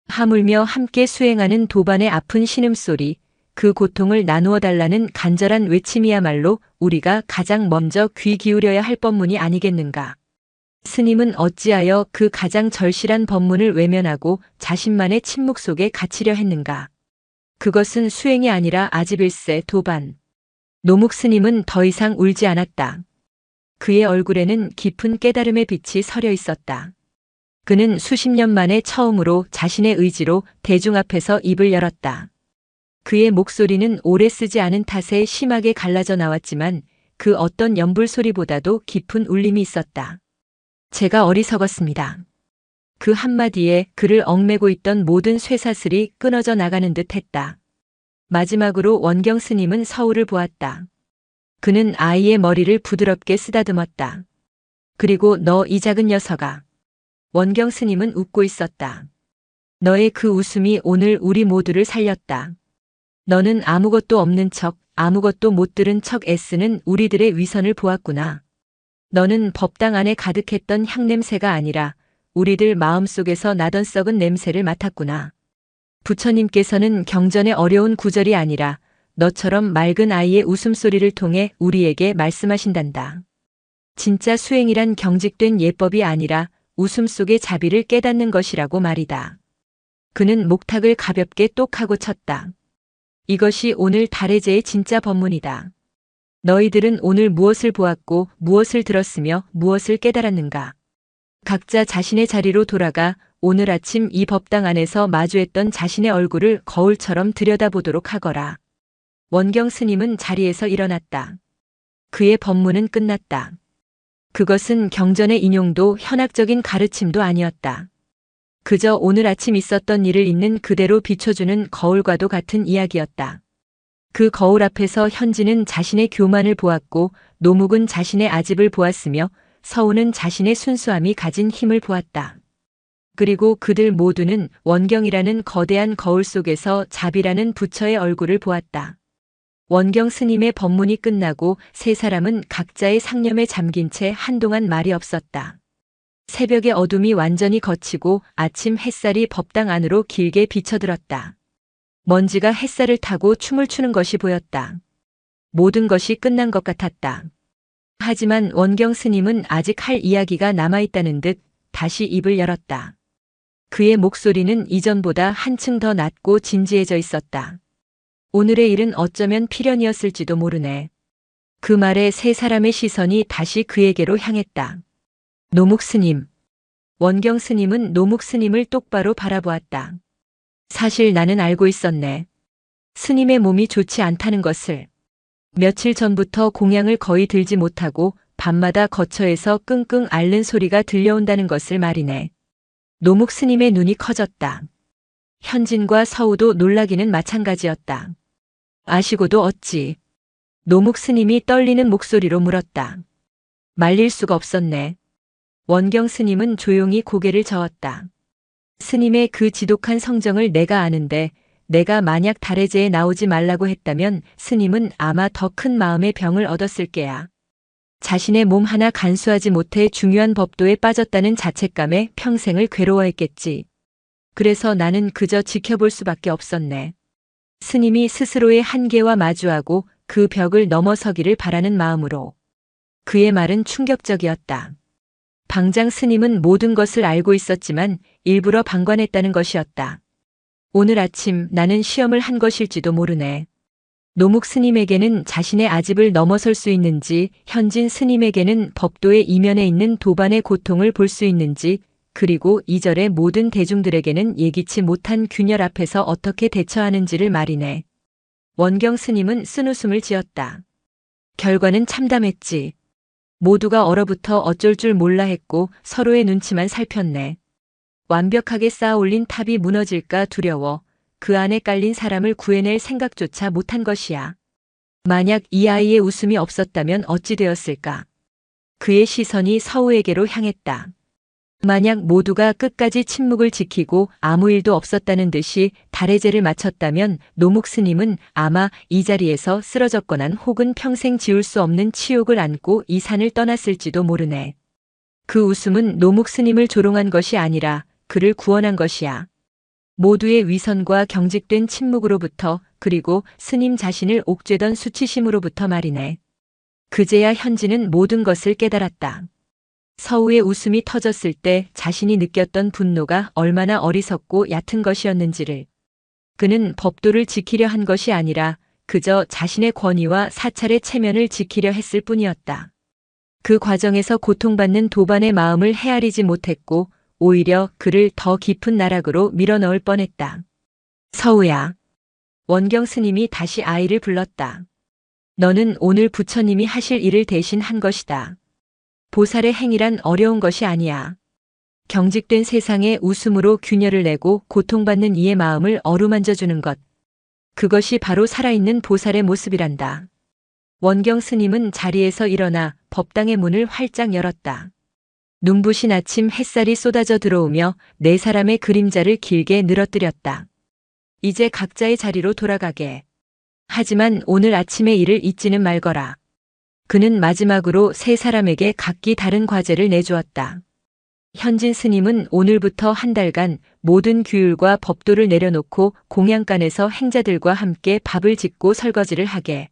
하물며 함께 수행하는 도반의 아픈 신음소리, 그 고통을 나누어 달라는 간절한 외침이야말로 우리가 가장 먼저 귀 기울여야 할 법문이 아니겠는가. 스님은 어찌하여 그 가장 절실한 법문을 외면하고 자신만의 침묵 속에 갇히려 했는가. 그것은 수행이 아니라 아집일세 도반. 노묵 스님은 더 이상 울지 않았다. 그의 얼굴에는 깊은 깨달음의 빛이 서려 있었다. 그는 수십 년 만에 처음으로 자신의 의지로 대중 앞에서 입을 열었다. 그의 목소리는 오래 쓰지 않은 탓에 심하게 갈라져 나왔지만 그 어떤 연불 소리보다도 깊은 울림이 있었다. 제가 어리석었습니다. 그 한마디에 그를 얽매고 있던 모든 쇠사슬이 끊어져 나가는 듯 했다. 마지막으로 원경 스님은 서울을 보았다. 그는 아이의 머리를 부드럽게 쓰다듬었다. 그리고 너 이 작은 녀석아. 원경 스님은 웃고 있었다. 너의 그 웃음이 오늘 우리 모두를 살렸다. 너는 아무것도 없는 척, 아무것도 못 들은 척 애쓰는 우리들의 위선을 보았구나. 너는 법당 안에 가득했던 향냄새가 아니라 우리들 마음속에서 나던 썩은 냄새를 맡았구나. 부처님께서는 경전의 어려운 구절이 아니라 너처럼 맑은 아이의 웃음소리를 통해 우리에게 말씀하신단다. 진짜 수행이란 경직된 예법이 아니라 웃음 속의 자비를 깨닫는 것이라고 말이다. 그는 목탁을 가볍게 똑하고 쳤다. 이것이 오늘 다래제의 진짜 법문이다. 너희들은 오늘 무엇을 보았고 무엇을 들었으며 무엇을 깨달았는가. 각자 자신의 자리로 돌아가 오늘 아침 이 법당 안에서 마주했던 자신의 얼굴을 거울처럼 들여다보도록 하거라. 원경 스님은 자리에서 일어났다. 그의 법문은 끝났다. 그것은 경전의 인용도 현학적인 가르침도 아니었다. 그저 오늘 아침 있었던 일을 있는 그대로 비춰주는 거울과도 같은 이야기였다. 그 거울 앞에서 현진은 자신의 교만을 보았고 노묵은 자신의 아집을 보았으며 서우는 자신의 순수함이 가진 힘을 보았다. 그리고 그들 모두는 원경이라는 거대한 거울 속에서 자비라는 부처의 얼굴을 보았다. 원경 스님의 법문이 끝나고 세 사람은 각자의 상념에 잠긴 채 한동안 말이 없었다. 새벽의 어둠이 완전히 걷히고 아침 햇살이 법당 안으로 길게 비쳐들었다. 먼지가 햇살을 타고 춤을 추는 것이 보였다. 모든 것이 끝난 것 같았다. 하지만 원경 스님은 아직 할 이야기가 남아있다는 듯 다시 입을 열었다. 그의 목소리는 이전보다 한층 더 낮고 진지해져 있었다. 오늘의 일은 어쩌면 필연이었을지도 모르네. 그 말에 세 사람의 시선이 다시 그에게로 향했다. 노묵 스님. 원경 스님은 노묵 스님을 똑바로 바라보았다. 사실 나는 알고 있었네. 스님의 몸이 좋지 않다는 것을. 며칠 전부터 공양을 거의 들지 못하고 밤마다 거처에서 끙끙 앓는 소리가 들려온다는 것을 말이네. 노묵 스님의 눈이 커졌다. 현진과 서우도 놀라기는 마찬가지였다. 아시고도 어찌? 노묵 스님이 떨리는 목소리로 물었다. 말릴 수가 없었네. 원경 스님은 조용히 고개를 저었다. 스님의 그 지독한 성정을 내가 아는데 내가 만약 달해제에 나오지 말라고 했다면 스님은 아마 더 큰 마음의 병을 얻었을 게야. 자신의 몸 하나 간수하지 못해 중요한 법도에 빠졌다는 자책감에 평생을 괴로워했겠지. 그래서 나는 그저 지켜볼 수밖에 없었네. 스님이 스스로의 한계와 마주하고 그 벽을 넘어서기를 바라는 마음으로. 그의 말은 충격적이었다. 방장 스님은 모든 것을 알고 있었지만 일부러 방관했다는 것이었다. 오늘 아침 나는 시험을 한 것일지도 모르네. 노묵 스님에게는 자신의 아집을 넘어설 수 있는지, 현진 스님에게는 법도의 이면에 있는 도반의 고통을 볼 수 있는지, 그리고 이절의 모든 대중들에게는 예기치 못한 균열 앞에서 어떻게 대처하는지를 말이네. 원경 스님은 쓴웃음을 지었다. 결과는 참담했지. 모두가 얼어붙어 어쩔 줄 몰라 했고 서로의 눈치만 살폈네. 완벽하게 쌓아 올린 탑이 무너질까 두려워 그 안에 깔린 사람을 구해낼 생각조차 못한 것이야. 만약 이 아이의 웃음이 없었다면 어찌 되었을까? 그의 시선이 서우에게로 향했다. 만약 모두가 끝까지 침묵을 지키고 아무 일도 없었다는 듯이 달해제를 마쳤다면 노묵 스님은 아마 이 자리에서 쓰러졌거나 혹은 평생 지울 수 없는 치욕을 안고 이 산을 떠났을지도 모르네. 그 웃음은 노묵 스님을 조롱한 것이 아니라 그를 구원한 것이야. 모두의 위선과 경직된 침묵으로부터 그리고 스님 자신을 옥죄던 수치심으로부터 말이네. 그제야 현진은 모든 것을 깨달았다. 서우의 웃음이 터졌을 때 자신이 느꼈던 분노가 얼마나 어리석고 얕은 것이었는지를. 그는 법도를 지키려 한 것이 아니라 그저 자신의 권위와 사찰의 체면을 지키려 했을 뿐이었다. 그 과정에서 고통받는 도반의 마음을 헤아리지 못했고 오히려 그를 더 깊은 나락으로 밀어넣을 뻔했다. 서우야. 원경 스님이 다시 아이를 불렀다. 너는 오늘 부처님이 하실 일을 대신 한 것이다. 보살의 행위란 어려운 것이 아니야. 경직된 세상에 웃음으로 균열을 내고 고통받는 이의 마음을 어루만져주는 것. 그것이 바로 살아있는 보살의 모습이란다. 원경 스님은 자리에서 일어나 법당의 문을 활짝 열었다. 눈부신 아침 햇살이 쏟아져 들어오며 네 사람의 그림자를 길게 늘어뜨렸다. 이제 각자의 자리로 돌아가게. 하지만 오늘 아침의 일을 잊지는 말거라. 그는 마지막으로 세 사람에게 각기 다른 과제를 내주었다. 현진 스님은 오늘부터 한 달간 모든 규율과 법도를 내려놓고 공양간에서 행자들과 함께 밥을 짓고 설거지를 하게.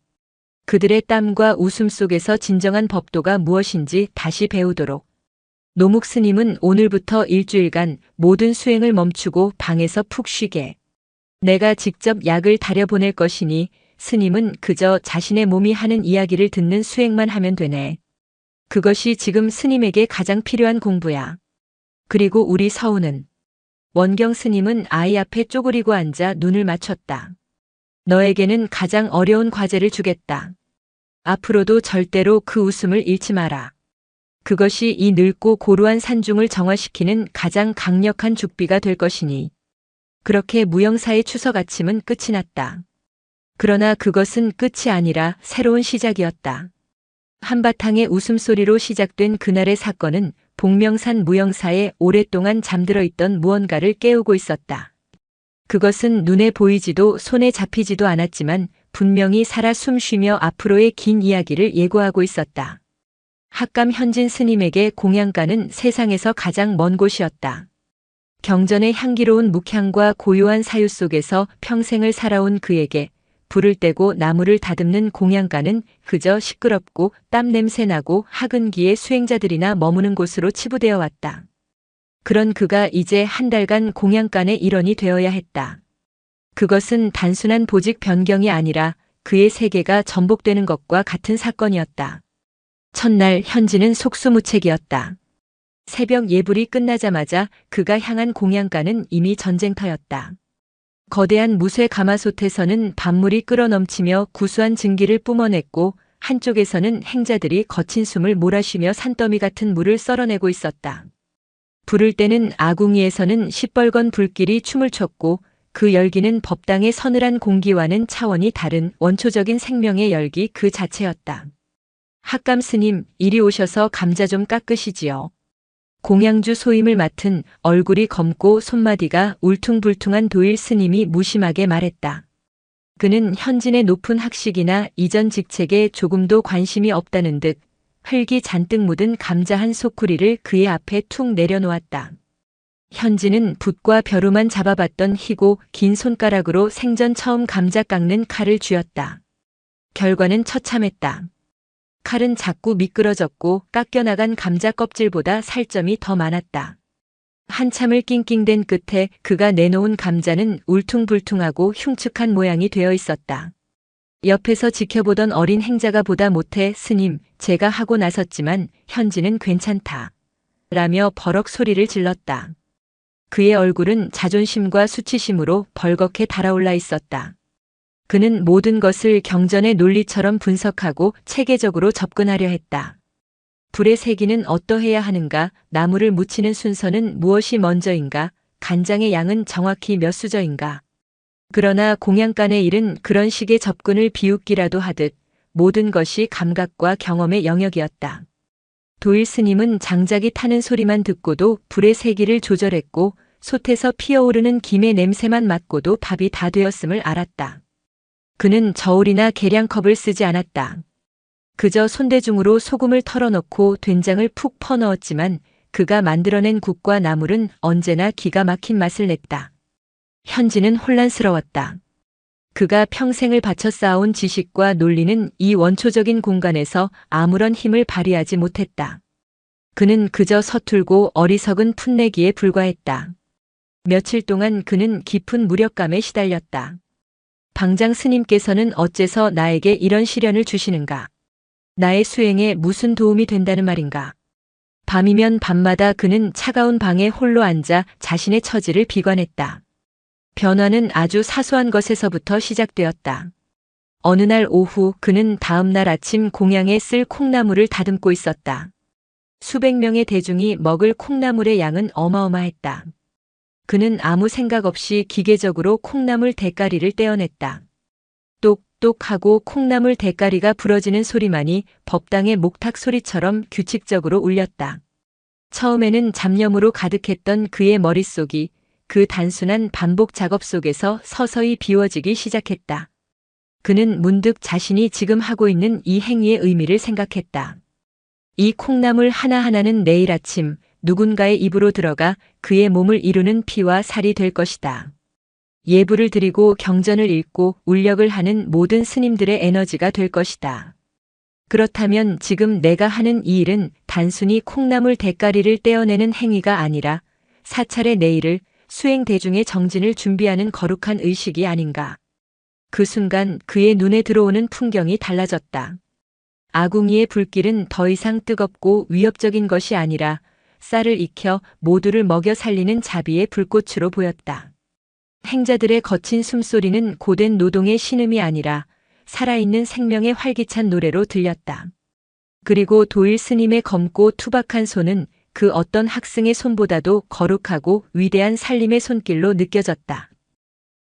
그들의 땀과 웃음 속에서 진정한 법도가 무엇인지 다시 배우도록. 노묵 스님은 오늘부터 일주일간 모든 수행을 멈추고 방에서 푹 쉬게. 내가 직접 약을 다려보낼 것이니 스님은 그저 자신의 몸이 하는 이야기를 듣는 수행만 하면 되네. 그것이 지금 스님에게 가장 필요한 공부야. 그리고 우리 서우는. 원경 스님은 아이 앞에 쪼그리고 앉아 눈을 맞췄다. 너에게는 가장 어려운 과제를 주겠다. 앞으로도 절대로 그 웃음을 잃지 마라. 그것이 이 늙고 고루한 산중을 정화시키는 가장 강력한 죽비가 될 것이니. 그렇게 무영사의 추석 아침은 끝이 났다. 그러나 그것은 끝이 아니라 새로운 시작이었다. 한바탕의 웃음소리로 시작된 그날의 사건은 복명산 무영사에 오랫동안 잠들어 있던 무언가를 깨우고 있었다. 그것은 눈에 보이지도 손에 잡히지도 않았지만 분명히 살아 숨쉬며 앞으로의 긴 이야기를 예고하고 있었다. 학감 현진 스님에게 공양가는 세상에서 가장 먼 곳이었다. 경전의 향기로운 묵향과 고요한 사유 속에서 평생을 살아온 그에게 불을 떼고 나무를 다듬는 공양가는 그저 시끄럽고 땀 냄새 나고 하근기의 수행자들이나 머무는 곳으로 치부되어 왔다. 그런 그가 이제 한 달간 공양간의 일원이 되어야 했다. 그것은 단순한 보직 변경이 아니라 그의 세계가 전복되는 것과 같은 사건이었다. 첫날 현진은 속수무책이었다. 새벽 예불이 끝나자마자 그가 향한 공양간은 이미 전쟁터였다. 거대한 무쇠 가마솥에서는 밥물이 끓어넘치며 구수한 증기를 뿜어냈고 한쪽에서는 행자들이 거친 숨을 몰아쉬며 산더미 같은 물을 썰어내고 있었다. 부를 때는 아궁이에서는 시뻘건 불길이 춤을 췄고 그 열기는 법당의 서늘한 공기와는 차원이 다른 원초적인 생명의 열기 그 자체였다. 학감 스님, 이리 오셔서 감자 좀 깎으시지요. 공양주 소임을 맡은 얼굴이 검고 손마디가 울퉁불퉁한 도일 스님이 무심하게 말했다. 그는 현진의 높은 학식이나 이전 직책에 조금도 관심이 없다는 듯 흙이 잔뜩 묻은 감자 한 소쿠리를 그의 앞에 툭 내려놓았다. 현진은 붓과 벼루만 잡아봤던 희고 긴 손가락으로 생전 처음 감자 깎는 칼을 쥐었다. 결과는 처참했다. 칼은 자꾸 미끄러졌고 깎여나간 감자 껍질보다 살점이 더 많았다. 한참을 낑낑댄 끝에 그가 내놓은 감자는 울퉁불퉁하고 흉측한 모양이 되어 있었다. 옆에서 지켜보던 어린 행자가 보다 못해 스님, 제가 하고 나섰지만 현진은 괜찮다. 라며 버럭 소리를 질렀다. 그의 얼굴은 자존심과 수치심으로 벌겋게 달아올라 있었다. 그는 모든 것을 경전의 논리처럼 분석하고 체계적으로 접근하려 했다. 불의 세기는 어떠해야 하는가, 나무를 묻히는 순서는 무엇이 먼저인가, 간장의 양은 정확히 몇 수저인가. 그러나 공양간의 일은 그런 식의 접근을 비웃기라도 하듯 모든 것이 감각과 경험의 영역이었다. 도일 스님은 장작이 타는 소리만 듣고도 불의 세기를 조절했고 솥에서 피어오르는 김의 냄새만 맡고도 밥이 다 되었음을 알았다. 그는 저울이나 계량컵을 쓰지 않았다. 그저 손대중으로 소금을 털어넣고 된장을 푹 퍼넣었지만 그가 만들어낸 국과 나물은 언제나 기가 막힌 맛을 냈다. 현진은 혼란스러웠다. 그가 평생을 바쳐 쌓아온 지식과 논리는 이 원초적인 공간에서 아무런 힘을 발휘하지 못했다. 그는 그저 서툴고 어리석은 풋내기에 불과했다. 며칠 동안 그는 깊은 무력감에 시달렸다. 방장 스님께서는 어째서 나에게 이런 시련을 주시는가? 나의 수행에 무슨 도움이 된다는 말인가? 밤이면 밤마다 그는 차가운 방에 홀로 앉아 자신의 처지를 비관했다. 변화는 아주 사소한 것에서부터 시작되었다. 어느 날 오후 그는 다음 날 아침 공양에 쓸 콩나물을 다듬고 있었다. 수백 명의 대중이 먹을 콩나물의 양은 어마어마했다. 그는 아무 생각 없이 기계적으로 콩나물 대가리를 떼어냈다. 똑똑 하고 콩나물 대가리가 부러지는 소리만이 법당의 목탁 소리처럼 규칙적으로 울렸다. 처음에는 잡념으로 가득했던 그의 머릿속이 그 단순한 반복 작업 속에서 서서히 비워지기 시작했다. 그는 문득 자신이 지금 하고 있는 이 행위의 의미를 생각했다. 이 콩나물 하나하나는 내일 아침 누군가의 입으로 들어가 그의 몸을 이루는 피와 살이 될 것이다. 예불을 드리고 경전을 읽고 울력을 하는 모든 스님들의 에너지가 될 것이다. 그렇다면 지금 내가 하는 이 일은 단순히 콩나물 대가리를 떼어내는 행위가 아니라 사찰의 내일을 수행 대중의 정진을 준비하는 거룩한 의식이 아닌가. 그 순간 그의 눈에 들어오는 풍경이 달라졌다. 아궁이의 불길은 더 이상 뜨겁고 위협적인 것이 아니라 쌀을 익혀 모두를 먹여 살리는 자비의 불꽃으로 보였다. 행자들의 거친 숨소리는 고된 노동의 신음이 아니라 살아있는 생명의 활기찬 노래로 들렸다. 그리고 도일 스님의 검고 투박한 손은 그 어떤 학생의 손보다도 거룩하고 위대한 살림의 손길로 느껴졌다.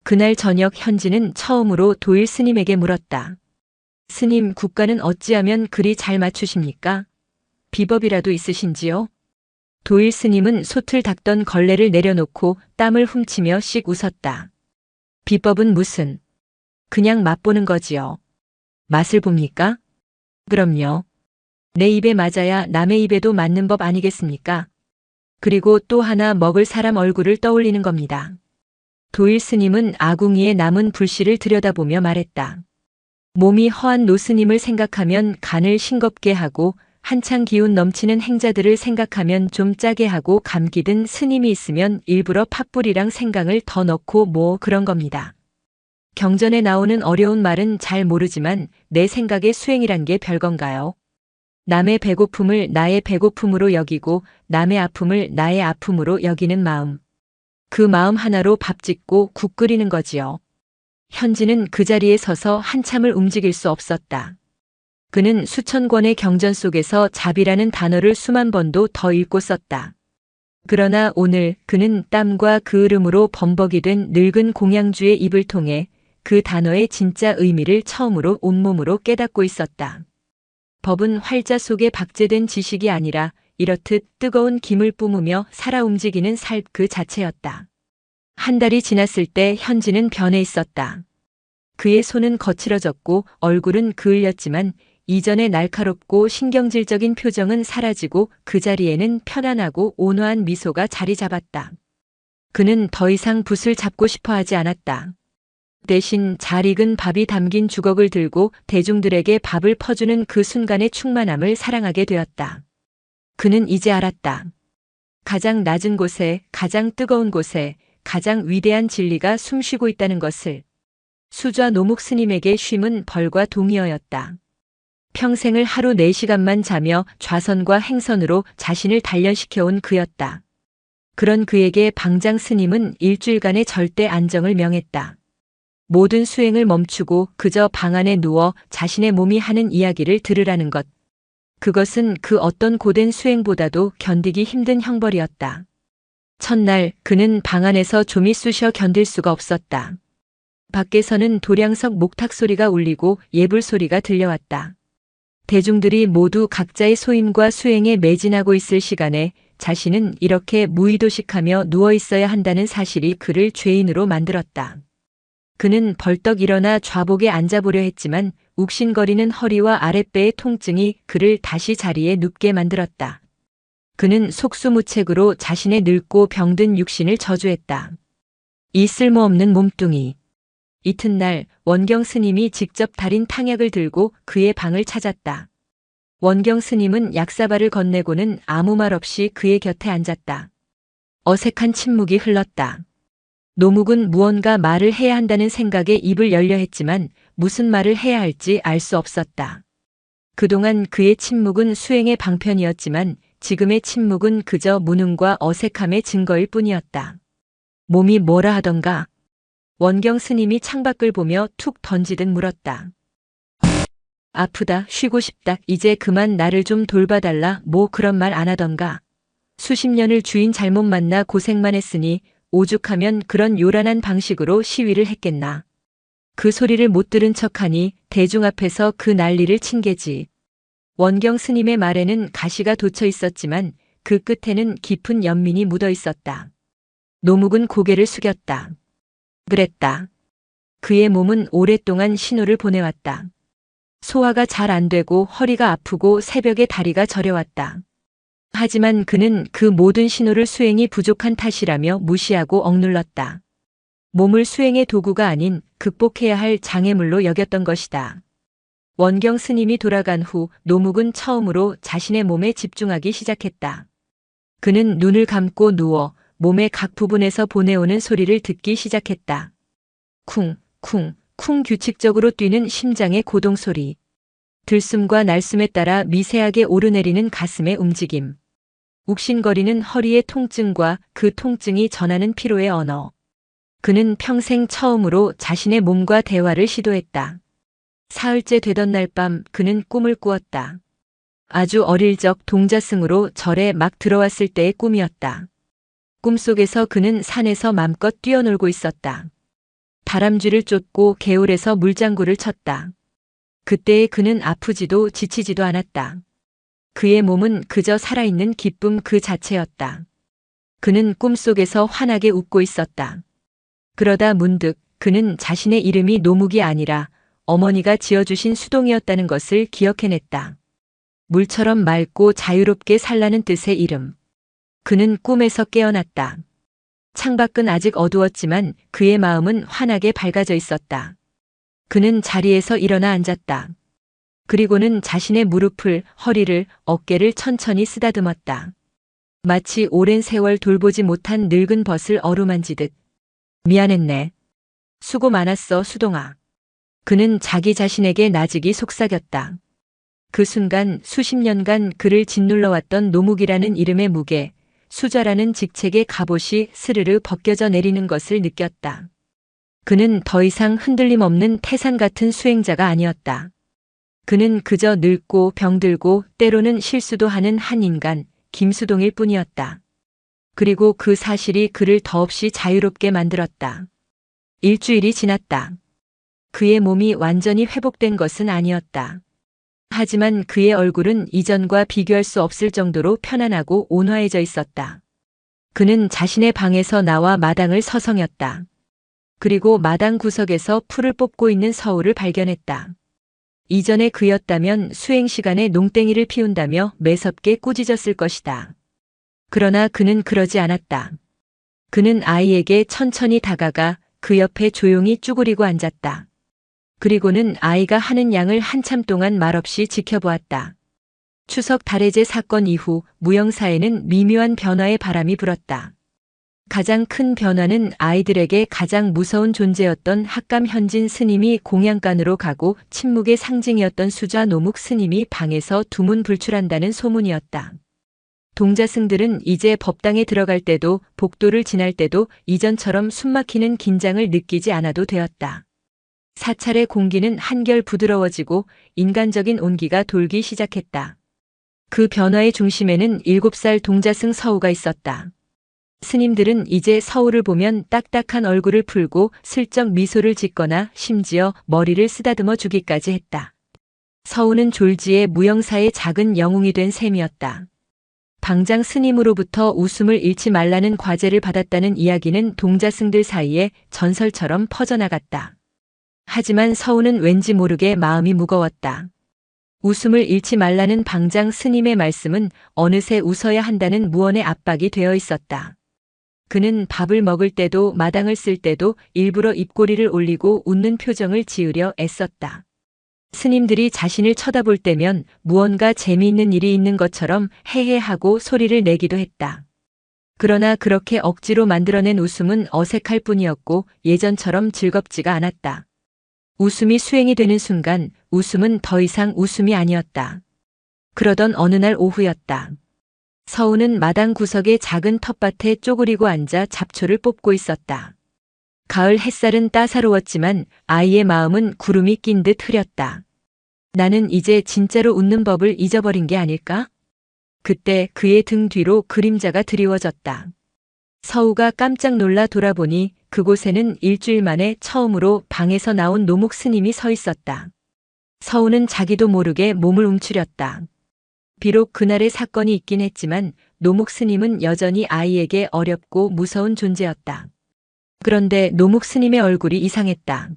그날 저녁 현진은 처음으로 도일 스님에게 물었다. 스님, 국가는 어찌하면 그리 잘 맞추십니까? 비법이라도 있으신지요? 도일 스님은 솥을 닦던 걸레를 내려놓고 땀을 훔치며 씩 웃었다. 비법은 무슨? 그냥 맛보는 거지요. 맛을 봅니까? 그럼요. 내 입에 맞아야 남의 입에도 맞는 법 아니겠습니까? 그리고 또 하나 먹을 사람 얼굴을 떠올리는 겁니다. 도일 스님은 아궁이에 남은 불씨를 들여다보며 말했다. 몸이 허한 노스님을 생각하면 간을 싱겁게 하고 한창 기운 넘치는 행자들을 생각하면 좀 짜게 하고 감기 든 스님이 있으면 일부러 팥불이랑 생강을 더 넣고 뭐 그런 겁니다. 경전에 나오는 어려운 말은 잘 모르지만 내 생각의 수행이란 게 별건가요? 남의 배고픔을 나의 배고픔으로 여기고 남의 아픔을 나의 아픔으로 여기는 마음. 그 마음 하나로 밥 짓고 국 끓이는 거지요. 현진은 그 자리에 서서 한참을 움직일 수 없었다. 그는 수천 권의 경전 속에서 자비라는 단어를 수만 번도 더 읽고 썼다. 그러나 오늘 그는 땀과 그을음으로 범벅이 된 늙은 공양주의 입을 통해 그 단어의 진짜 의미를 처음으로 온몸으로 깨닫고 있었다. 법은 활자 속에 박제된 지식이 아니라 이렇듯 뜨거운 김을 뿜으며 살아 움직이는 살 그 자체였다. 한 달이 지났을 때 현진은 변해 있었다. 그의 손은 거칠어졌고 얼굴은 그을렸지만 이전의 날카롭고 신경질적인 표정은 사라지고 그 자리에는 편안하고 온화한 미소가 자리 잡았다. 그는 더 이상 붓을 잡고 싶어 하지 않았다. 대신 잘 익은 밥이 담긴 주걱을 들고 대중들에게 밥을 퍼주는 그 순간의 충만함을 사랑하게 되었다. 그는 이제 알았다. 가장 낮은 곳에, 가장 뜨거운 곳에, 가장 위대한 진리가 숨쉬고 있다는 것을. 수좌 노묵 스님에게 쉼은 벌과 동의어였다. 평생을 하루 4시간만 자며 좌선과 행선으로 자신을 단련시켜온 그였다. 그런 그에게 방장 스님은 일주일간의 절대 안정을 명했다. 모든 수행을 멈추고 그저 방 안에 누워 자신의 몸이 하는 이야기를 들으라는 것. 그것은 그 어떤 고된 수행보다도 견디기 힘든 형벌이었다. 첫날 그는 방 안에서 좀이 쑤셔 견딜 수가 없었다. 밖에서는 도량석 목탁 소리가 울리고 예불 소리가 들려왔다. 대중들이 모두 각자의 소임과 수행에 매진하고 있을 시간에 자신은 이렇게 무의도식하며 누워 있어야 한다는 사실이 그를 죄인으로 만들었다. 그는 벌떡 일어나 좌복에 앉아보려 했지만 욱신거리는 허리와 아랫배의 통증이 그를 다시 자리에 눕게 만들었다. 그는 속수무책으로 자신의 늙고 병든 육신을 저주했다. 이 쓸모없는 몸뚱이. 이튿날 원경 스님이 직접 달인 탕약을 들고 그의 방을 찾았다. 원경 스님은 약사발을 건네고는 아무 말 없이 그의 곁에 앉았다. 어색한 침묵이 흘렀다. 노묵은 무언가 말을 해야 한다는 생각에 입을 열려 했지만 무슨 말을 해야 할지 알 수 없었다. 그동안 그의 침묵은 수행의 방편이었지만 지금의 침묵은 그저 무능과 어색함의 증거일 뿐이었다. 몸이 뭐라 하던가? 원경 스님이 창밖을 보며 툭 던지듯 물었다. 아프다, 쉬고 싶다, 이제 그만 나를 좀 돌봐달라, 뭐 그런 말 안 하던가. 수십 년을 주인 잘못 만나 고생만 했으니 오죽하면 그런 요란한 방식으로 시위를 했겠나. 그 소리를 못 들은 척하니 대중 앞에서 그 난리를 친 게지. 원경 스님의 말에는 가시가 돋쳐 있었지만 그 끝에는 깊은 연민이 묻어 있었다. 노묵은 고개를 숙였다. 그랬다. 그의 몸은 오랫동안 신호를 보내왔다. 소화가 잘 안 되고 허리가 아프고 새벽에 다리가 저려왔다. 하지만 그는 그 모든 신호를 수행이 부족한 탓이라며 무시하고 억눌렀다. 몸을 수행의 도구가 아닌 극복해야 할 장애물로 여겼던 것이다. 원경 스님이 돌아간 후 노묵은 처음으로 자신의 몸에 집중하기 시작했다. 그는 눈을 감고 누워 몸의 각 부분에서 보내오는 소리를 듣기 시작했다. 쿵, 쿵, 쿵 규칙적으로 뛰는 심장의 고동소리. 들숨과 날숨에 따라 미세하게 오르내리는 가슴의 움직임. 욱신거리는 허리의 통증과 그 통증이 전하는 피로의 언어. 그는 평생 처음으로 자신의 몸과 대화를 시도했다. 사흘째 되던 날 밤 그는 꿈을 꾸었다. 아주 어릴 적 동자승으로 절에 막 들어왔을 때의 꿈이었다. 꿈속에서 그는 산에서 맘껏 뛰어놀고 있었다. 다람쥐를 쫓고 개울에서 물장구를 쳤다. 그때의 그는 아프지도 지치지도 않았다. 그의 몸은 그저 살아있는 기쁨 그 자체였다. 그는 꿈속에서 환하게 웃고 있었다. 그러다 문득 그는 자신의 이름이 노묵이 아니라 어머니가 지어주신 수동이었다는 것을 기억해냈다. 물처럼 맑고 자유롭게 살라는 뜻의 이름. 그는 꿈에서 깨어났다. 창밖은 아직 어두웠지만 그의 마음은 환하게 밝아져 있었다. 그는 자리에서 일어나 앉았다. 그리고는 자신의 무릎을, 허리를, 어깨를 천천히 쓰다듬었다. 마치 오랜 세월 돌보지 못한 늙은 벗을 어루만지듯. 미안했네. 수고 많았어, 수동아. 그는 자기 자신에게 나직이 속삭였다. 그 순간 수십 년간 그를 짓눌러왔던 노묵이라는 이름의 무게, 수좌라는 직책의 갑옷이 스르르 벗겨져 내리는 것을 느꼈다. 그는 더 이상 흔들림 없는 태산 같은 수행자가 아니었다. 그는 그저 늙고 병들고 때로는 실수도 하는 한 인간, 김수동일 뿐이었다. 그리고 그 사실이 그를 더없이 자유롭게 만들었다. 일주일이 지났다. 그의 몸이 완전히 회복된 것은 아니었다. 하지만 그의 얼굴은 이전과 비교할 수 없을 정도로 편안하고 온화해져 있었다. 그는 자신의 방에서 나와 마당을 서성였다. 그리고 마당 구석에서 풀을 뽑고 있는 서울을 발견했다. 이전에 그였다면 수행 시간에 농땡이를 피운다며 매섭게 꾸짖었을 것이다. 그러나 그는 그러지 않았다. 그는 아이에게 천천히 다가가 그 옆에 조용히 쭈그리고 앉았다. 그리고는 아이가 하는 양을 한참 동안 말없이 지켜보았다. 추석 달해제 사건 이후 무영사에는 미묘한 변화의 바람이 불었다. 가장 큰 변화는 아이들에게 가장 무서운 존재였던 학감 현진 스님이 공양간으로 가고 침묵의 상징이었던 수좌 노묵 스님이 방에서 두문불출한다는 소문이었다. 동자승들은 이제 법당에 들어갈 때도 복도를 지날 때도 이전처럼 숨막히는 긴장을 느끼지 않아도 되었다. 사찰의 공기는 한결 부드러워지고 인간적인 온기가 돌기 시작했다. 그 변화의 중심에는 7살 동자승 서우가 있었다. 스님들은 이제 서우를 보면 딱딱한 얼굴을 풀고 슬쩍 미소를 짓거나 심지어 머리를 쓰다듬어 주기까지 했다. 서우는 졸지에 무영사의 작은 영웅이 된 셈이었다. 방장 스님으로부터 웃음을 잃지 말라는 과제를 받았다는 이야기는 동자승들 사이에 전설처럼 퍼져나갔다. 하지만 서우는 왠지 모르게 마음이 무거웠다. 웃음을 잃지 말라는 방장 스님의 말씀은 어느새 웃어야 한다는 무언의 압박이 되어 있었다. 그는 밥을 먹을 때도 마당을 쓸 때도 일부러 입꼬리를 올리고 웃는 표정을 지으려 애썼다. 스님들이 자신을 쳐다볼 때면 무언가 재미있는 일이 있는 것처럼 헤헤하고 소리를 내기도 했다. 그러나 그렇게 억지로 만들어낸 웃음은 어색할 뿐이었고 예전처럼 즐겁지가 않았다. 웃음이 수행이 되는 순간 웃음은 더 이상 웃음이 아니었다. 그러던 어느 날 오후였다. 서우는 마당 구석의 작은 텃밭에 쪼그리고 앉아 잡초를 뽑고 있었다. 가을 햇살은 따사로웠지만 아이의 마음은 구름이 낀 듯 흐렸다. 나는 이제 진짜로 웃는 법을 잊어버린 게 아닐까? 그때 그의 등 뒤로 그림자가 드리워졌다. 서우가 깜짝 놀라 돌아보니 그곳에는 일주일 만에 처음으로 방에서 나온 노묵 스님이 서 있었다. 서우는 자기도 모르게 몸을 움츠렸다. 비록 그날의 사건이 있긴 했지만 노묵 스님은 여전히 아이에게 어렵고 무서운 존재였다. 그런데 노묵 스님의 얼굴이 이상했다.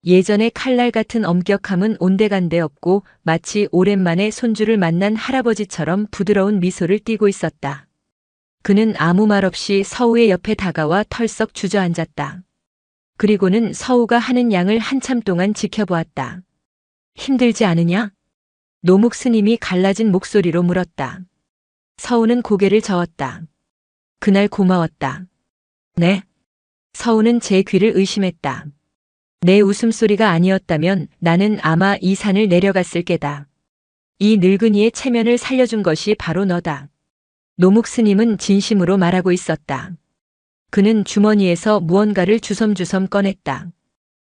예전의 칼날 같은 엄격함은 온데간데 없고 마치 오랜만에 손주를 만난 할아버지처럼 부드러운 미소를 띠고 있었다. 그는 아무 말 없이 서우의 옆에 다가와 털썩 주저앉았다. 그리고는 서우가 하는 양을 한참 동안 지켜보았다. 힘들지 않으냐? 노묵 스님이 갈라진 목소리로 물었다. 서우는 고개를 저었다. 그날 고마웠다. 네? 서우는 제 귀를 의심했다. 내 웃음소리가 아니었다면 나는 아마 이 산을 내려갔을 게다. 이 늙은이의 체면을 살려준 것이 바로 너다. 노묵 스님은 진심으로 말하고 있었다. 그는 주머니에서 무언가를 주섬주섬 꺼냈다.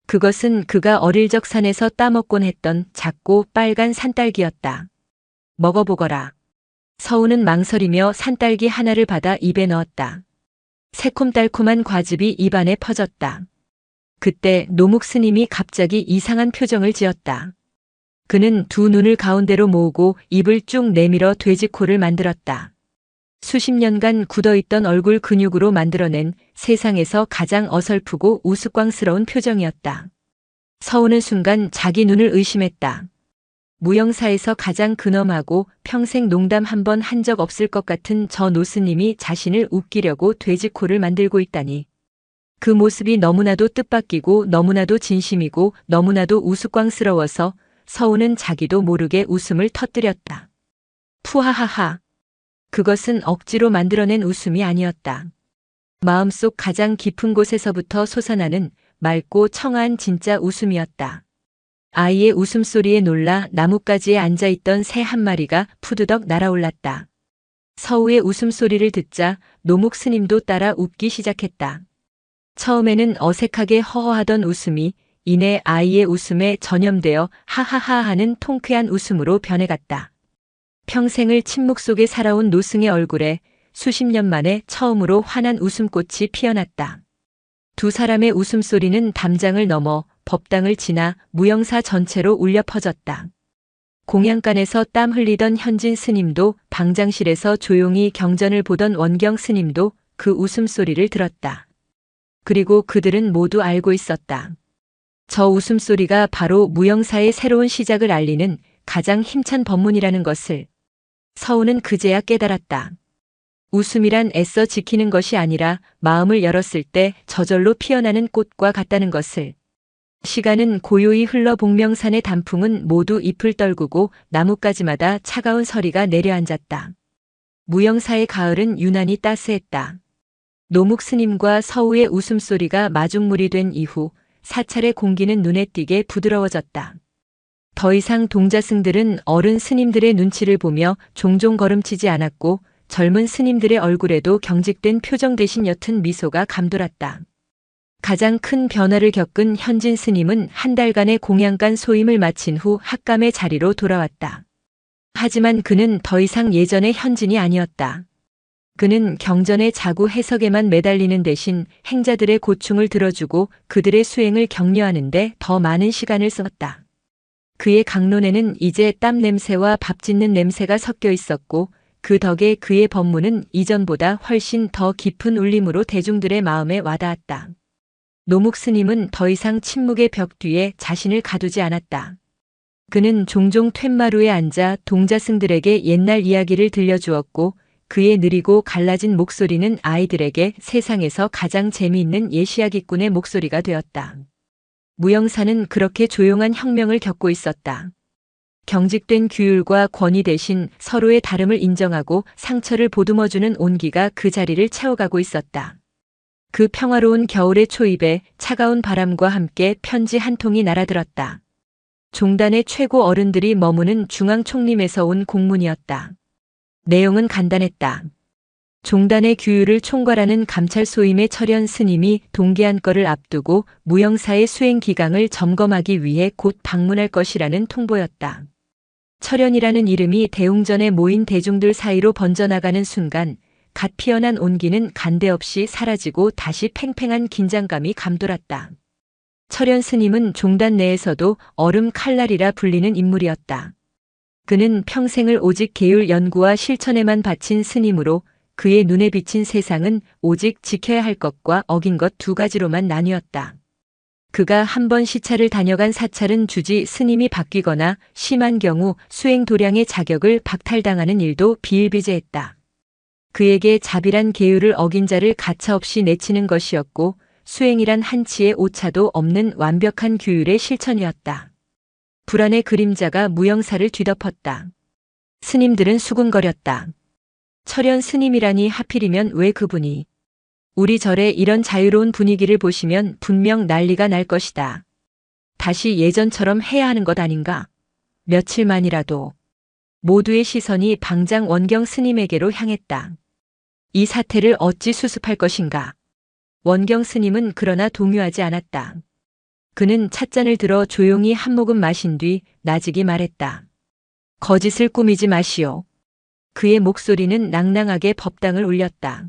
그것은 그가 어릴 적 산에서 따먹곤 했던 작고 빨간 산딸기였다. 먹어보거라. 서우는 망설이며 산딸기 하나를 받아 입에 넣었다. 새콤달콤한 과즙이 입안에 퍼졌다. 그때 노묵 스님이 갑자기 이상한 표정을 지었다. 그는 두 눈을 가운데로 모으고 입을 쭉 내밀어 돼지코를 만들었다. 수십 년간 굳어있던 얼굴 근육으로 만들어낸 세상에서 가장 어설프고 우스꽝스러운 표정이었다. 서우는 순간 자기 눈을 의심했다. 무영사에서 가장 근엄하고 평생 농담 한 번 한 적 없을 것 같은 저 노스님이 자신을 웃기려고 돼지코를 만들고 있다니. 그 모습이 너무나도 뜻밖이고 너무나도 진심이고 너무나도 우스꽝스러워서 서우는 자기도 모르게 웃음을 터뜨렸다. 푸하하하. 그것은 억지로 만들어낸 웃음이 아니었다. 마음속 가장 깊은 곳에서부터 솟아나는 맑고 청아한 진짜 웃음이었다. 아이의 웃음소리에 놀라 나뭇가지에 앉아있던 새 한 마리가 푸드덕 날아올랐다. 서우의 웃음소리를 듣자 노묵 스님도 따라 웃기 시작했다. 처음에는 어색하게 허허하던 웃음이 이내 아이의 웃음에 전염되어 하하하 하는 통쾌한 웃음으로 변해갔다. 평생을 침묵 속에 살아온 노승의 얼굴에 수십 년 만에 처음으로 환한 웃음꽃이 피어났다. 두 사람의 웃음소리는 담장을 넘어 법당을 지나 무영사 전체로 울려 퍼졌다. 공양간에서 땀 흘리던 현진 스님도 방장실에서 조용히 경전을 보던 원경 스님도 그 웃음소리를 들었다. 그리고 그들은 모두 알고 있었다. 저 웃음소리가 바로 무영사의 새로운 시작을 알리는 가장 힘찬 법문이라는 것을 서우는 그제야 깨달았다. 웃음이란 애써 지키는 것이 아니라 마음을 열었을 때 저절로 피어나는 꽃과 같다는 것을. 시간은 고요히 흘러 복명산의 단풍은 모두 잎을 떨구고 나뭇가지마다 차가운 서리가 내려앉았다. 무영사의 가을은 유난히 따스했다. 노묵 스님과 서우의 웃음소리가 마중물이 된 이후 사찰의 공기는 눈에 띄게 부드러워졌다. 더 이상 동자승들은 어른 스님들의 눈치를 보며 종종 걸음치지 않았고 젊은 스님들의 얼굴에도 경직된 표정 대신 옅은 미소가 감돌았다. 가장 큰 변화를 겪은 현진 스님은 한 달간의 공양간 소임을 마친 후 학감의 자리로 돌아왔다. 하지만 그는 더 이상 예전의 현진이 아니었다. 그는 경전의 자구 해석에만 매달리는 대신 행자들의 고충을 들어주고 그들의 수행을 격려하는데 더 많은 시간을 썼다. 그의 강론에는 이제 땀 냄새와 밥 짓는 냄새가 섞여 있었고 그 덕에 그의 법문은 이전보다 훨씬 더 깊은 울림으로 대중들의 마음에 와닿았다. 노묵 스님은 더 이상 침묵의 벽 뒤에 자신을 가두지 않았다. 그는 종종 툇마루에 앉아 동자승들에게 옛날 이야기를 들려주었고 그의 느리고 갈라진 목소리는 아이들에게 세상에서 가장 재미있는 예시야기꾼의 목소리가 되었다. 무영사는 그렇게 조용한 혁명을 겪고 있었다. 경직된 규율과 권위 대신 서로의 다름을 인정하고 상처를 보듬어주는 온기가 그 자리를 채워가고 있었다. 그 평화로운 겨울의 초입에 차가운 바람과 함께 편지 한 통이 날아들었다. 종단의 최고 어른들이 머무는 중앙총림에서 온 공문이었다. 내용은 간단했다. 종단의 규율을 총괄하는 감찰 소임의 철현 스님이 동계안거를 앞두고 무영사의 수행 기강을 점검하기 위해 곧 방문할 것이라는 통보였다. 철현이라는 이름이 대웅전에 모인 대중들 사이로 번져나가는 순간 갓 피어난 온기는 간데 없이 사라지고 다시 팽팽한 긴장감이 감돌았다. 철현 스님은 종단 내에서도 얼음 칼날이라 불리는 인물이었다. 그는 평생을 오직 계율 연구와 실천에만 바친 스님으로 그의 눈에 비친 세상은 오직 지켜야 할 것과 어긴 것 두 가지로만 나뉘었다. 그가 한 번 시찰을 다녀간 사찰은 주지 스님이 바뀌거나 심한 경우 수행 도량의 자격을 박탈당하는 일도 비일비재했다. 그에게 자비란 계율을 어긴 자를 가차없이 내치는 것이었고 수행이란 한치의 오차도 없는 완벽한 규율의 실천이었다. 불안의 그림자가 무영사를 뒤덮었다. 스님들은 수군거렸다. 철현 스님이라니 하필이면 왜 그분이. 우리 절에 이런 자유로운 분위기를 보시면 분명 난리가 날 것이다. 다시 예전처럼 해야 하는 것 아닌가? 며칠만이라도. 모두의 시선이 방장 원경 스님에게로 향했다. 이 사태를 어찌 수습할 것인가? 원경 스님은 그러나 동요하지 않았다. 그는 찻잔을 들어 조용히 한 모금 마신 뒤 나직이 말했다. 거짓을 꾸미지 마시오. 그의 목소리는 낭낭하게 법당을 울렸다.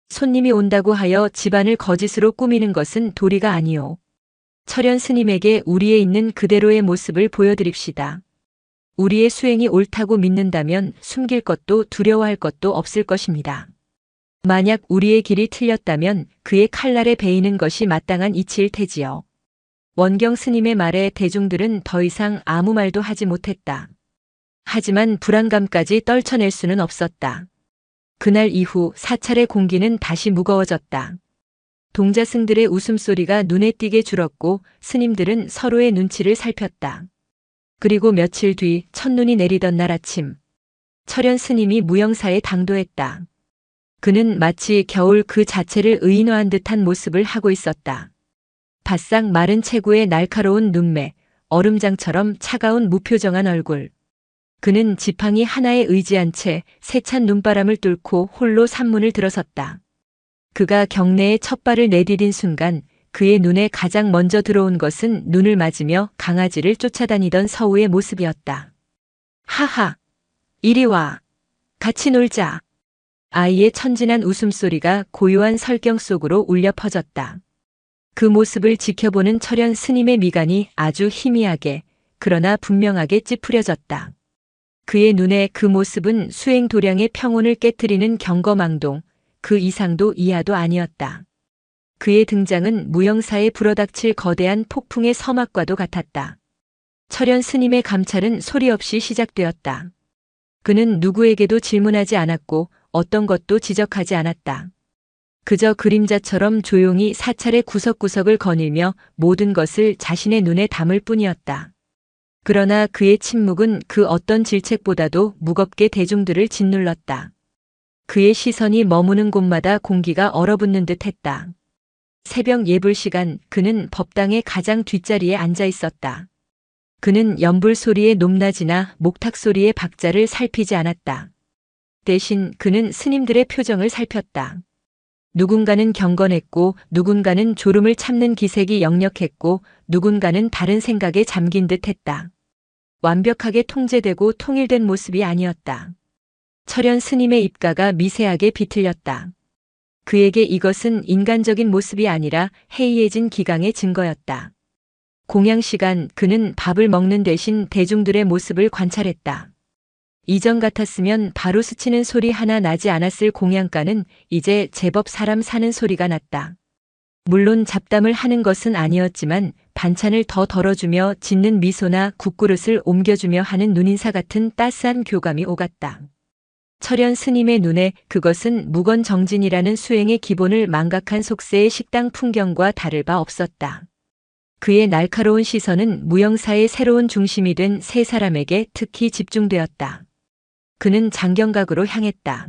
손님이 온다고 하여 집안을 거짓으로 꾸미는 것은 도리가 아니오. 철현 스님에게 우리의 있는 그대로의 모습을 보여드립시다. 우리의 수행이 옳다고 믿는다면 숨길 것도 두려워할 것도 없을 것입니다. 만약 우리의 길이 틀렸다면 그의 칼날에 베이는 것이 마땅한 이치일 테지요. 원경 스님의 말에 대중들은 더 이상 아무 말도 하지 못했다. 하지만 불안감까지 떨쳐낼 수는 없었다. 그날 이후 사찰의 공기는 다시 무거워졌다. 동자승들의 웃음소리가 눈에 띄게 줄었고 스님들은 서로의 눈치를 살폈다. 그리고 며칠 뒤 첫눈이 내리던 날 아침, 철현 스님이 무영사에 당도했다. 그는 마치 겨울 그 자체를 의인화한 듯한 모습을 하고 있었다. 바싹 마른 체구의 날카로운 눈매, 얼음장처럼 차가운 무표정한 얼굴. 그는 지팡이 하나에 의지한 채 세찬 눈바람을 뚫고 홀로 산문을 들어섰다. 그가 경내에 첫 발을 내디딘 순간 그의 눈에 가장 먼저 들어온 것은 눈을 맞으며 강아지를 쫓아다니던 서우의 모습이었다. 하하! 이리 와! 같이 놀자! 아이의 천진한 웃음소리가 고요한 설경 속으로 울려 퍼졌다. 그 모습을 지켜보는 철현 스님의 미간이 아주 희미하게 그러나 분명하게 찌푸려졌다. 그의 눈에 그 모습은 수행 도량의 평온을 깨트리는 경거망동, 그 이상도 이하도 아니었다. 그의 등장은 무영사에 불어닥칠 거대한 폭풍의 서막과도 같았다. 철현 스님의 감찰은 소리 없이 시작되었다. 그는 누구에게도 질문하지 않았고 어떤 것도 지적하지 않았다. 그저 그림자처럼 조용히 사찰의 구석구석을 거닐며 모든 것을 자신의 눈에 담을 뿐이었다. 그러나 그의 침묵은 그 어떤 질책보다도 무겁게 대중들을 짓눌렀다. 그의 시선이 머무는 곳마다 공기가 얼어붙는 듯 했다. 새벽 예불 시간 그는 법당의 가장 뒷자리에 앉아 있었다. 그는 연불 소리의 높낮이나 목탁 소리의 박자를 살피지 않았다. 대신 그는 스님들의 표정을 살폈다. 누군가는 경건했고 누군가는 졸음을 참는 기색이 역력했고 누군가는 다른 생각에 잠긴 듯 했다. 완벽하게 통제되고 통일된 모습이 아니었다. 철현 스님의 입가가 미세하게 비틀렸다. 그에게 이것은 인간적인 모습이 아니라 해이해진 기강의 증거였다. 공양 시간 그는 밥을 먹는 대신 대중들의 모습을 관찰했다. 이전 같았으면 바로 스치는 소리 하나 나지 않았을 공양가는 이제 제법 사람 사는 소리가 났다. 물론 잡담을 하는 것은 아니었지만 반찬을 더 덜어주며 짓는 미소나 국그릇을 옮겨주며 하는 눈인사 같은 따스한 교감이 오갔다. 철현 스님의 눈에 그것은 무건정진이라는 수행의 기본을 망각한 속세의 식당 풍경과 다를 바 없었다. 그의 날카로운 시선은 무영사의 새로운 중심이 된 세 사람에게 특히 집중되었다. 그는 장경각으로 향했다.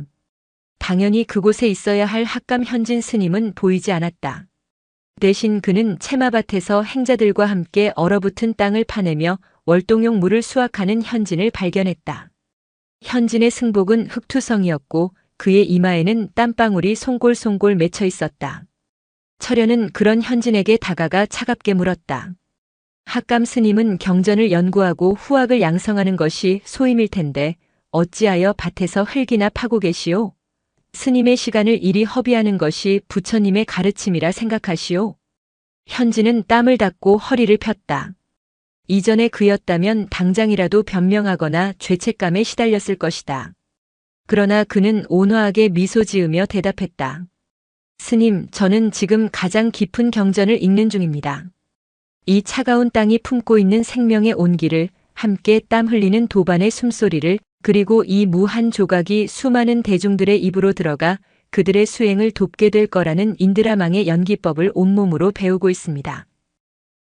당연히 그곳에 있어야 할 학감 현진 스님은 보이지 않았다. 대신 그는 채마밭에서 행자들과 함께 얼어붙은 땅을 파내며 월동용 물을 수확하는 현진을 발견했다. 현진의 승복은 흑투성이었고 그의 이마에는 땀방울이 송골송골 맺혀 있었다. 철현은 그런 현진에게 다가가 차갑게 물었다. 학감 스님은 경전을 연구하고 후학을 양성하는 것이 소임일 텐데 어찌하여 밭에서 흙이나 파고 계시오? 스님의 시간을 이리 허비하는 것이 부처님의 가르침이라 생각하시오? 현진은 땀을 닦고 허리를 폈다. 이전에 그였다면 당장이라도 변명하거나 죄책감에 시달렸을 것이다. 그러나 그는 온화하게 미소 지으며 대답했다. 스님, 저는 지금 가장 깊은 경전을 읽는 중입니다. 이 차가운 땅이 품고 있는 생명의 온기를, 함께 땀 흘리는 도반의 숨소리를, 그리고 이 무한 조각이 수많은 대중들의 입으로 들어가 그들의 수행을 돕게 될 거라는 인드라망의 연기법을 온몸으로 배우고 있습니다.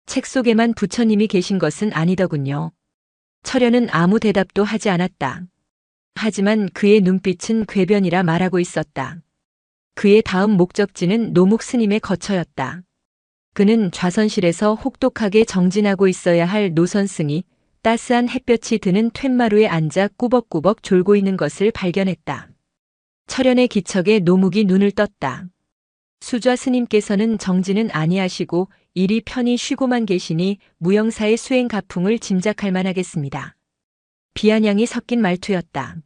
책 속에만 부처님이 계신 것은 아니더군요. 철현은 아무 대답도 하지 않았다. 하지만 그의 눈빛은 궤변이라 말하고 있었다. 그의 다음 목적지는 노묵 스님의 거처였다. 그는 좌선실에서 혹독하게 정진하고 있어야 할 노선승이 따스한 햇볕이 드는 툇마루에 앉아 꾸벅꾸벅 졸고 있는 것을 발견했다. 철현의 기척에 노묵이 눈을 떴다. 수좌 스님께서는 정진은 아니하시고 이리 편히 쉬고만 계시니 무영사의 수행 가풍을 짐작할 만하겠습니다. 비아냥이 섞인 말투였다.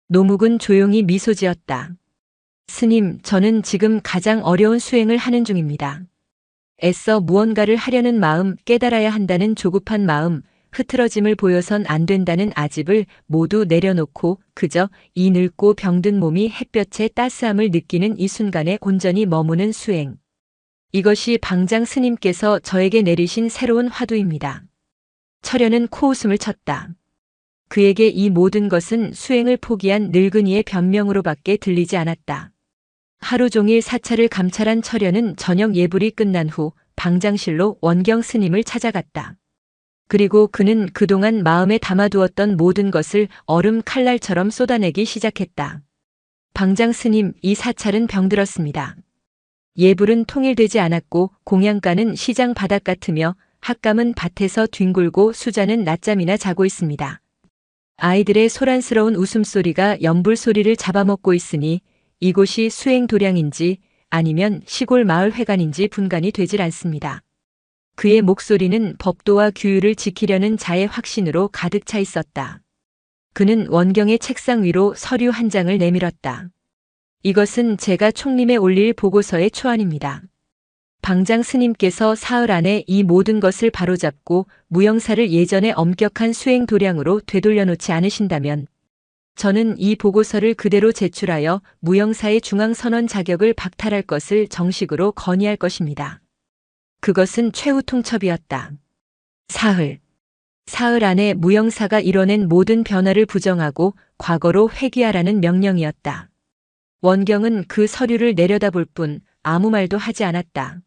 노묵은 조용히 미소 지었다. 스님, 저는 지금 가장 어려운 수행을 하는 중입니다. 애써 무언가를 하려는 마음, 깨달아야 한다는 조급한 마음, 흐트러짐을 보여선 안 된다는 아집을 모두 내려놓고 그저 이 늙고 병든 몸이 햇볕의 따스함을 느끼는 이 순간에 온전히 머무는 수행. 이것이 방장 스님께서 저에게 내리신 새로운 화두입니다. 철현은 코웃음을 쳤다. 그에게 이 모든 것은 수행을 포기한 늙은이의 변명으로밖에 들리지 않았다. 하루 종일 사찰을 감찰한 철현은 저녁 예불이 끝난 후 방장실로 원경 스님을 찾아갔다. 그리고 그는 그동안 마음에 담아두었던 모든 것을 얼음 칼날처럼 쏟아내기 시작했다. 방장 스님, 이 사찰은 병들었습니다. 예불은 통일되지 않았고 공양가는 시장 바닥 같으며 학감은 밭에서 뒹굴고 수자는 낮잠이나 자고 있습니다. 아이들의 소란스러운 웃음소리가 연불 소리를 잡아먹고 있으니 이곳이 수행 도량인지 아니면 시골 마을 회관인지 분간이 되질 않습니다. 그의 목소리는 법도와 규율을 지키려는 자의 확신으로 가득 차 있었다. 그는 원경의 책상 위로 서류 한 장을 내밀었다. 이것은 제가 총림에 올릴 보고서의 초안입니다. 방장 스님께서 사흘 안에 이 모든 것을 바로잡고 무형사를 예전의 엄격한 수행 도량으로 되돌려 놓지 않으신다면 저는 이 보고서를 그대로 제출하여 무형사의 중앙선원 자격을 박탈할 것을 정식으로 건의할 것입니다. 그것은 최후 통첩이었다. 사흘 안에 무형사가 이뤄낸 모든 변화를 부정하고 과거로 회귀하라는 명령이었다. 원경은 그 서류를 내려다볼 뿐 아무 말도 하지 않았다.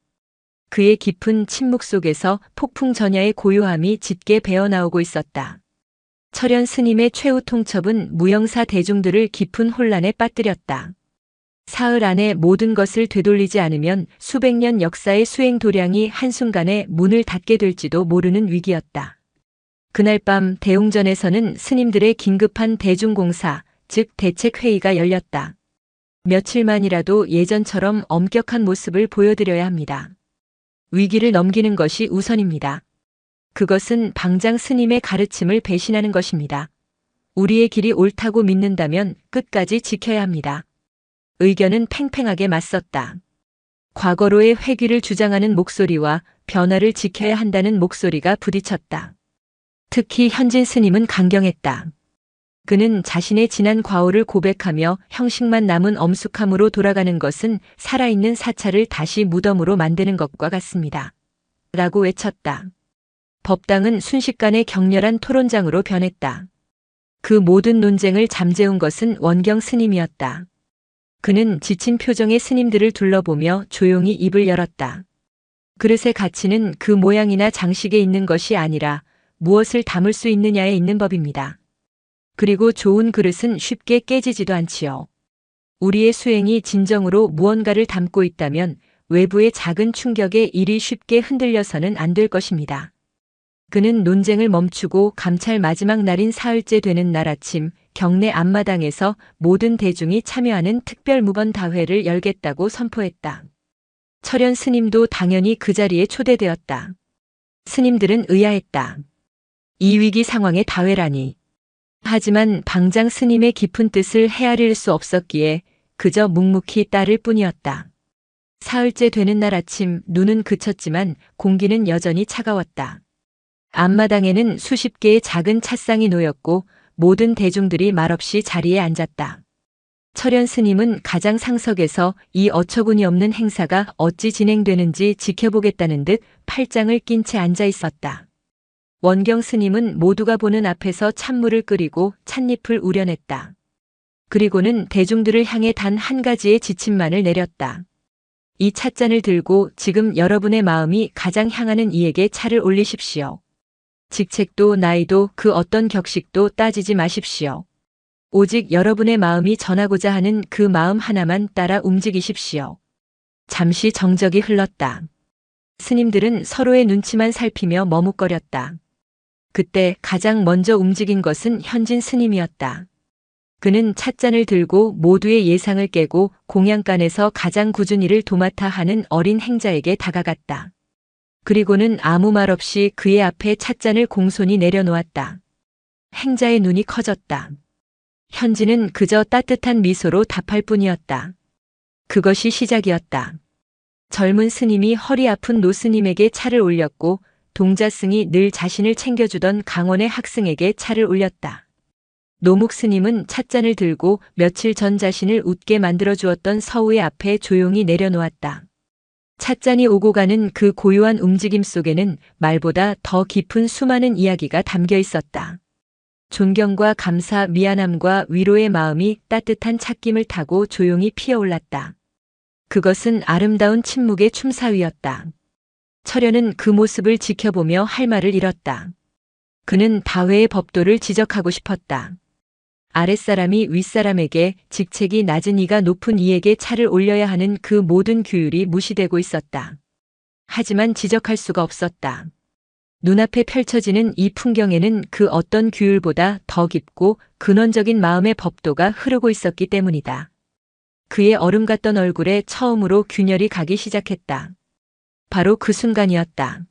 그의 깊은 침묵 속에서 폭풍 전야의 고요함이 짙게 배어나오고 있었다. 철현 스님의 최후 통첩은 무형사 대중들을 깊은 혼란에 빠뜨렸다. 사흘 안에 모든 것을 되돌리지 않으면 수백 년 역사의 수행 도량이 한순간에 문을 닫게 될지도 모르는 위기였다. 그날 밤 대웅전에서는 스님들의 긴급한 대중공사, 즉 대책회의가 열렸다. 며칠만이라도 예전처럼 엄격한 모습을 보여드려야 합니다. 위기를 넘기는 것이 우선입니다. 그것은 방장 스님의 가르침을 배신하는 것입니다. 우리의 길이 옳다고 믿는다면 끝까지 지켜야 합니다. 의견은 팽팽하게 맞섰다. 과거로의 회귀를 주장하는 목소리와 변화를 지켜야 한다는 목소리가 부딪혔다. 특히 현진 스님은 강경했다. 그는 자신의 지난 과오를 고백하며 형식만 남은 엄숙함으로 돌아가는 것은 살아있는 사찰을 다시 무덤으로 만드는 것과 같습니다. 라고 외쳤다. 법당은 순식간에 격렬한 토론장으로 변했다. 그 모든 논쟁을 잠재운 것은 원경 스님이었다. 그는 지친 표정의 스님들을 둘러보며 조용히 입을 열었다. 그릇의 가치는 그 모양이나 장식에 있는 것이 아니라 무엇을 담을 수 있느냐에 있는 법입니다. 그리고 좋은 그릇은 쉽게 깨지지도 않지요. 우리의 수행이 진정으로 무언가를 담고 있다면 외부의 작은 충격에 이리 쉽게 흔들려서는 안 될 것입니다. 그는 논쟁을 멈추고 감찰 마지막 날인 사흘째 되는 날 아침 경내 앞마당에서 모든 대중이 참여하는 특별 무건 다회를 열겠다고 선포했다. 철현 스님도 당연히 그 자리에 초대되었다. 스님들은 의아했다. 이 위기 상황의 다회라니. 하지만 방장 스님의 깊은 뜻을 헤아릴 수 없었기에 그저 묵묵히 따를 뿐이었다. 사흘째 되는 날 아침 눈은 그쳤지만 공기는 여전히 차가웠다. 앞마당에는 수십 개의 작은 찻상이 놓였고 모든 대중들이 말없이 자리에 앉았다. 철현 스님은 가장 상석에서 이 어처구니 없는 행사가 어찌 진행되는지 지켜보겠다는 듯 팔짱을 낀 채 앉아 있었다. 원경 스님은 모두가 보는 앞에서 찬물을 끓이고 찻잎을 우려냈다. 그리고는 대중들을 향해 단 한 가지의 지침만을 내렸다. 이 찻잔을 들고 지금 여러분의 마음이 가장 향하는 이에게 차를 올리십시오. 직책도 나이도 그 어떤 격식도 따지지 마십시오. 오직 여러분의 마음이 전하고자 하는 그 마음 하나만 따라 움직이십시오. 잠시 정적이 흘렀다. 스님들은 서로의 눈치만 살피며 머뭇거렸다. 그때 가장 먼저 움직인 것은 현진 스님이었다. 그는 찻잔을 들고 모두의 예상을 깨고 공양간에서 가장 굳은 일을 도맡아 하는 어린 행자에게 다가갔다. 그리고는 아무 말 없이 그의 앞에 찻잔을 공손히 내려놓았다. 행자의 눈이 커졌다. 현진은 그저 따뜻한 미소로 답할 뿐이었다. 그것이 시작이었다. 젊은 스님이 허리 아픈 노스님에게 차를 올렸고 동자승이 늘 자신을 챙겨주던 강원의 학승에게 차를 올렸다. 노묵 스님은 찻잔을 들고 며칠 전 자신을 웃게 만들어 주었던 서우의 앞에 조용히 내려놓았다. 찻잔이 오고 가는 그 고요한 움직임 속에는 말보다 더 깊은 수많은 이야기가 담겨 있었다. 존경과 감사, 미안함과 위로의 마음이 따뜻한 찻김을 타고 조용히 피어올랐다. 그것은 아름다운 침묵의 춤사위였다. 철현은 그 모습을 지켜보며 할 말을 잃었다. 그는 다회의 법도를 지적하고 싶었다. 아랫사람이 윗사람에게, 직책이 낮은 이가 높은 이에게 차를 올려야 하는 그 모든 규율이 무시되고 있었다. 하지만 지적할 수가 없었다. 눈앞에 펼쳐지는 이 풍경에는 그 어떤 규율보다 더 깊고 근원적인 마음의 법도가 흐르고 있었기 때문이다. 그의 얼음 같던 얼굴에 처음으로 균열이 가기 시작했다. 바로 그 순간이었다.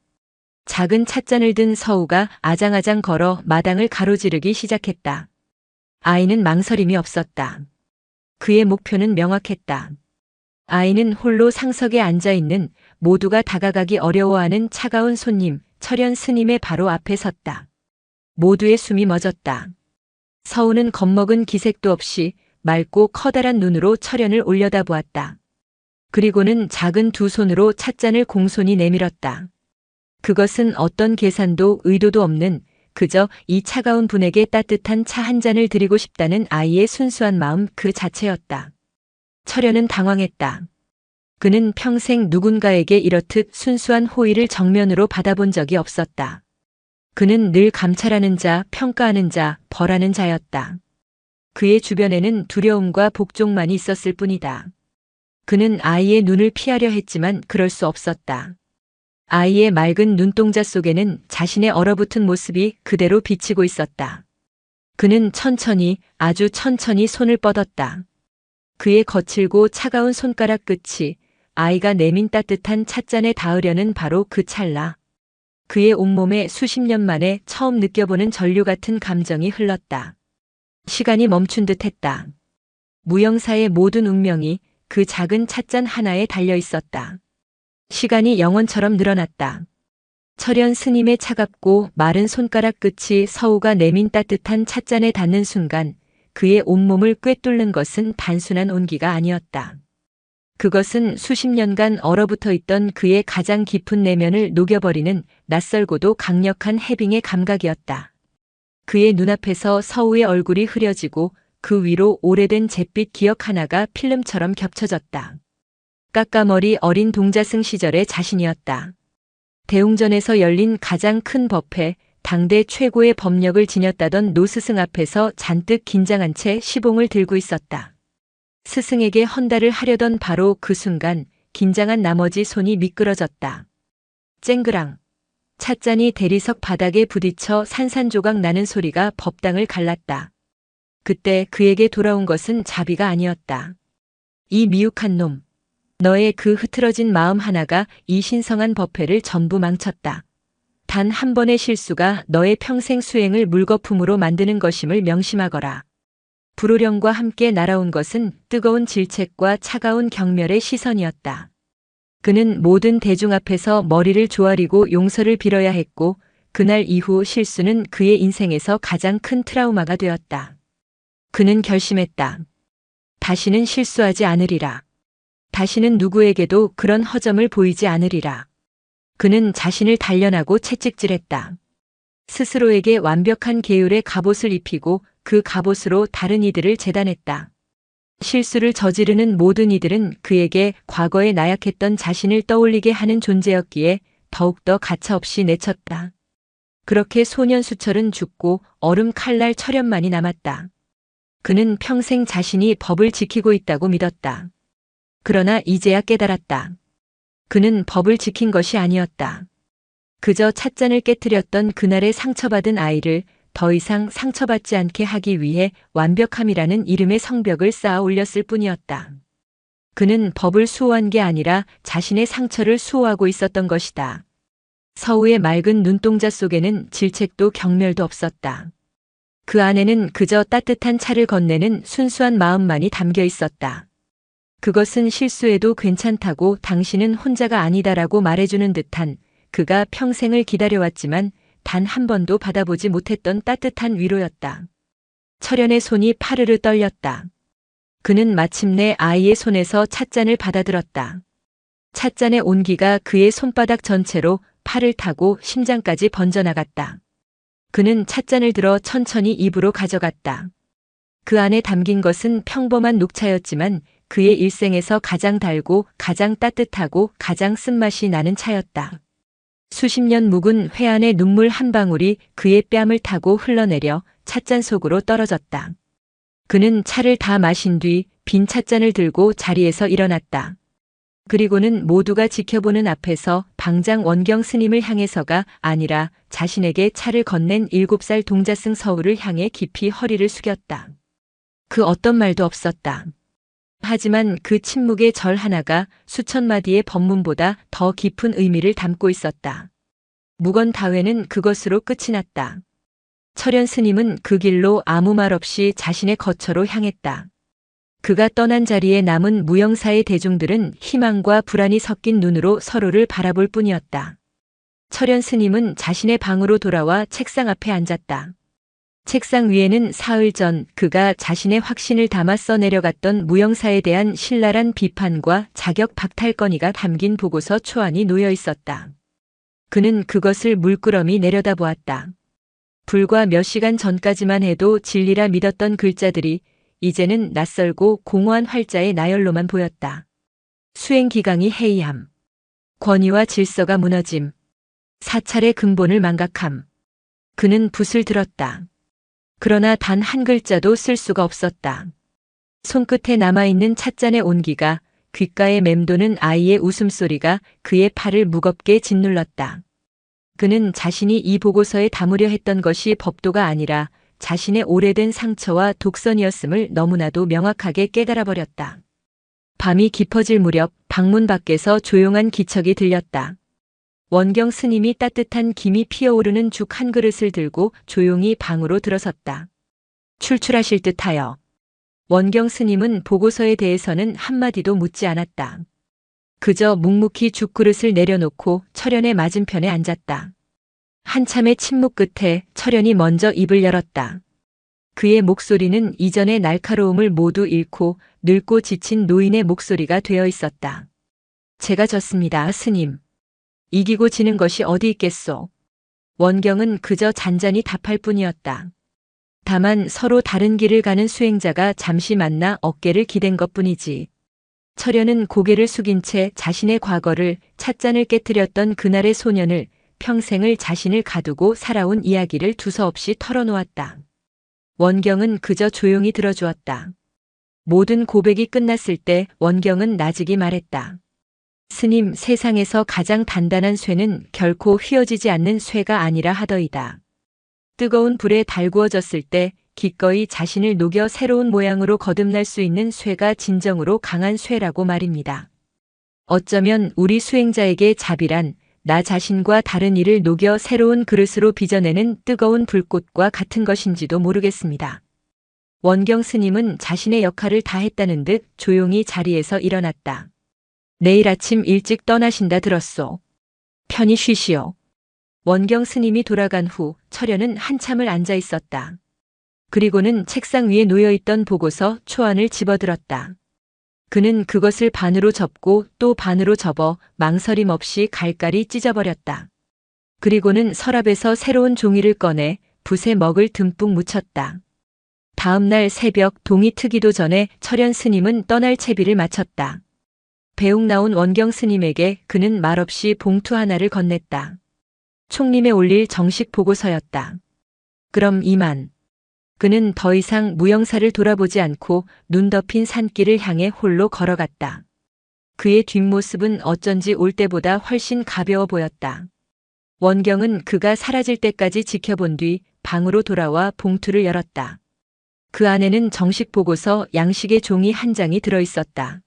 작은 찻잔을 든 서우가 아장아장 걸어 마당을 가로지르기 시작했다. 아이는 망설임이 없었다. 그의 목표는 명확했다. 아이는 홀로 상석에 앉아있는 모두가 다가가기 어려워하는 차가운 손님, 철현 스님의 바로 앞에 섰다. 모두의 숨이 멎었다. 서우는 겁먹은 기색도 없이 맑고 커다란 눈으로 철현을 올려다보았다. 그리고는 작은 두 손으로 찻잔을 공손히 내밀었다. 그것은 어떤 계산도 의도도 없는 그저 이 차가운 분에게 따뜻한 차 한 잔을 드리고 싶다는 아이의 순수한 마음 그 자체였다. 철현은 당황했다. 그는 평생 누군가에게 이렇듯 순수한 호의를 정면으로 받아본 적이 없었다. 그는 늘 감찰하는 자, 평가하는 자, 벌하는 자였다. 그의 주변에는 두려움과 복종만이 있었을 뿐이다. 그는 아이의 눈을 피하려 했지만 그럴 수 없었다. 아이의 맑은 눈동자 속에는 자신의 얼어붙은 모습이 그대로 비치고 있었다. 그는 천천히, 아주 천천히 손을 뻗었다. 그의 거칠고 차가운 손가락 끝이 아이가 내민 따뜻한 찻잔에 닿으려는 바로 그 찰나. 그의 온몸에 수십 년 만에 처음 느껴보는 전류 같은 감정이 흘렀다. 시간이 멈춘 듯 했다. 무영사의 모든 운명이 그 작은 찻잔 하나에 달려 있었다. 시간이 영원처럼 늘어났다. 철현 스님의 차갑고 마른 손가락 끝이 서우가 내민 따뜻한 찻잔에 닿는 순간 그의 온몸을 꿰뚫는 것은 단순한 온기가 아니었다. 그것은 수십 년간 얼어붙어 있던 그의 가장 깊은 내면을 녹여버리는 낯설고도 강력한 해빙의 감각이었다. 그의 눈앞에서 서우의 얼굴이 흐려지고 그 위로 오래된 잿빛 기억 하나가 필름처럼 겹쳐졌다. 까까머리 어린 동자승 시절의 자신이었다. 대웅전에서 열린 가장 큰 법회, 당대 최고의 법력을 지녔다던 노스승 앞에서 잔뜩 긴장한 채 시봉을 들고 있었다. 스승에게 헌달을 하려던 바로 그 순간 긴장한 나머지 손이 미끄러졌다. 쨍그랑. 찻잔이 대리석 바닥에 부딪혀 산산조각 나는 소리가 법당을 갈랐다. 그때 그에게 돌아온 것은 자비가 아니었다. 이 미혹한 놈. 너의 그 흐트러진 마음 하나가 이 신성한 법회를 전부 망쳤다. 단 한 번의 실수가 너의 평생 수행을 물거품으로 만드는 것임을 명심하거라. 불호령과 함께 날아온 것은 뜨거운 질책과 차가운 경멸의 시선이었다. 그는 모든 대중 앞에서 머리를 조아리고 용서를 빌어야 했고 그날 이후 실수는 그의 인생에서 가장 큰 트라우마가 되었다. 그는 결심했다. 다시는 실수하지 않으리라. 다시는 누구에게도 그런 허점을 보이지 않으리라. 그는 자신을 단련하고 채찍질했다. 스스로에게 완벽한 계율의 갑옷을 입히고 그 갑옷으로 다른 이들을 재단했다. 실수를 저지르는 모든 이들은 그에게 과거에 나약했던 자신을 떠올리게 하는 존재였기에 더욱더 가차없이 내쳤다. 그렇게 소년 수철은 죽고 얼음 칼날 철현만이 남았다. 그는 평생 자신이 법을 지키고 있다고 믿었다. 그러나 이제야 깨달았다. 그는 법을 지킨 것이 아니었다. 그저 찻잔을 깨뜨렸던 그날의 상처받은 아이를 더 이상 상처받지 않게 하기 위해 완벽함이라는 이름의 성벽을 쌓아 올렸을 뿐이었다. 그는 법을 수호한 게 아니라 자신의 상처를 수호하고 있었던 것이다. 서우의 맑은 눈동자 속에는 질책도 경멸도 없었다. 그 안에는 그저 따뜻한 차를 건네는 순수한 마음만이 담겨 있었다. 그것은 실수해도 괜찮다고 당신은 혼자가 아니다라고 말해주는 듯한 그가 평생을 기다려왔지만 단 한 번도 받아보지 못했던 따뜻한 위로였다. 철현의 손이 파르르 떨렸다. 그는 마침내 아이의 손에서 찻잔을 받아들었다. 찻잔의 온기가 그의 손바닥 전체로 팔을 타고 심장까지 번져나갔다. 그는 찻잔을 들어 천천히 입으로 가져갔다. 그 안에 담긴 것은 평범한 녹차였지만 그의 일생에서 가장 달고 가장 따뜻하고 가장 쓴맛이 나는 차였다. 수십 년 묵은 회한의 눈물 한 방울이 그의 뺨을 타고 흘러내려 찻잔 속으로 떨어졌다. 그는 차를 다 마신 뒤 빈 찻잔을 들고 자리에서 일어났다. 그리고는 모두가 지켜보는 앞에서 방장 원경 스님을 향해서가 아니라 자신에게 차를 건넨 7살 동자승 서울을 향해 깊이 허리를 숙였다. 그 어떤 말도 없었다. 하지만 그 침묵의 절 하나가 수천 마디의 법문보다 더 깊은 의미를 담고 있었다. 묵언다회는 그것으로 끝이 났다. 철현 스님은 그 길로 아무 말 없이 자신의 거처로 향했다. 그가 떠난 자리에 남은 무영사의 대중들은 희망과 불안이 섞인 눈으로 서로를 바라볼 뿐이었다. 철현 스님은 자신의 방으로 돌아와 책상 앞에 앉았다. 책상 위에는 사흘 전 그가 자신의 확신을 담아 써내려갔던 무영사에 대한 신랄한 비판과 자격 박탈 건의가 담긴 보고서 초안이 놓여 있었다. 그는 그것을 물끄러미 내려다보았다. 불과 몇 시간 전까지만 해도 진리라 믿었던 글자들이 이제는 낯설고 공허한 활자의 나열로만 보였다. 수행기강이 해이함, 권위와 질서가 무너짐, 사찰의 근본을 망각함. 그는 붓을 들었다. 그러나 단 한 글자도 쓸 수가 없었다. 손끝에 남아있는 찻잔의 온기가, 귓가에 맴도는 아이의 웃음소리가 그의 팔을 무겁게 짓눌렀다. 그는 자신이 이 보고서에 담으려 했던 것이 법도가 아니라 자신의 오래된 상처와 독선이었음을 너무나도 명확하게 깨달아 버렸다. 밤이 깊어질 무렵 방문 밖에서 조용한 기척이 들렸다. 원경 스님이 따뜻한 김이 피어오르는 죽 한 그릇을 들고 조용히 방으로 들어섰다. 출출하실 듯하여. 원경 스님은 보고서에 대해서는 한마디도 묻지 않았다. 그저 묵묵히 죽그릇을 내려놓고 철현의 맞은편에 앉았다. 한참의 침묵 끝에 철현이 먼저 입을 열었다. 그의 목소리는 이전의 날카로움을 모두 잃고 늙고 지친 노인의 목소리가 되어 있었다. 제가 졌습니다, 스님. 이기고 지는 것이 어디 있겠소. 원경은 그저 잔잔히 답할 뿐이었다. 다만 서로 다른 길을 가는 수행자가 잠시 만나 어깨를 기댄 것뿐이지. 철현은 고개를 숙인 채 자신의 과거를, 찻잔을 깨뜨렸던 그날의 소년을, 평생을 자신을 가두고 살아온 이야기를 두서없이 털어놓았다. 원경은 그저 조용히 들어주었다. 모든 고백이 끝났을 때 원경은 나직이 말했다. 스님, 세상에서 가장 단단한 쇠는 결코 휘어지지 않는 쇠가 아니라 하더이다. 뜨거운 불에 달구어졌을 때 기꺼이 자신을 녹여 새로운 모양으로 거듭날 수 있는 쇠가 진정으로 강한 쇠라고 말입니다. 어쩌면 우리 수행자에게 자비란 나 자신과 다른 이를 녹여 새로운 그릇으로 빚어내는 뜨거운 불꽃과 같은 것인지도 모르겠습니다. 원경 스님은 자신의 역할을 다 했다는 듯 조용히 자리에서 일어났다. 내일 아침 일찍 떠나신다 들었소. 편히 쉬시오. 원경 스님이 돌아간 후 철현은 한참을 앉아 있었다. 그리고는 책상 위에 놓여있던 보고서 초안을 집어들었다. 그는 그것을 반으로 접고 또 반으로 접어 망설임 없이 갈갈이 찢어버렸다. 그리고는 서랍에서 새로운 종이를 꺼내 붓에 먹을 듬뿍 묻혔다. 다음 날 새벽 동이 트기도 전에 철현 스님은 떠날 채비를 마쳤다. 배웅 나온 원경 스님에게 그는 말없이 봉투 하나를 건넸다. 총림에 올릴 정식 보고서였다. 그럼 이만. 그는 더 이상 무영사를 돌아보지 않고 눈 덮인 산길을 향해 홀로 걸어갔다. 그의 뒷모습은 어쩐지 올 때보다 훨씬 가벼워 보였다. 원경은 그가 사라질 때까지 지켜본 뒤 방으로 돌아와 봉투를 열었다. 그 안에는 정식 보고서 양식의 종이 한 장이 들어있었다.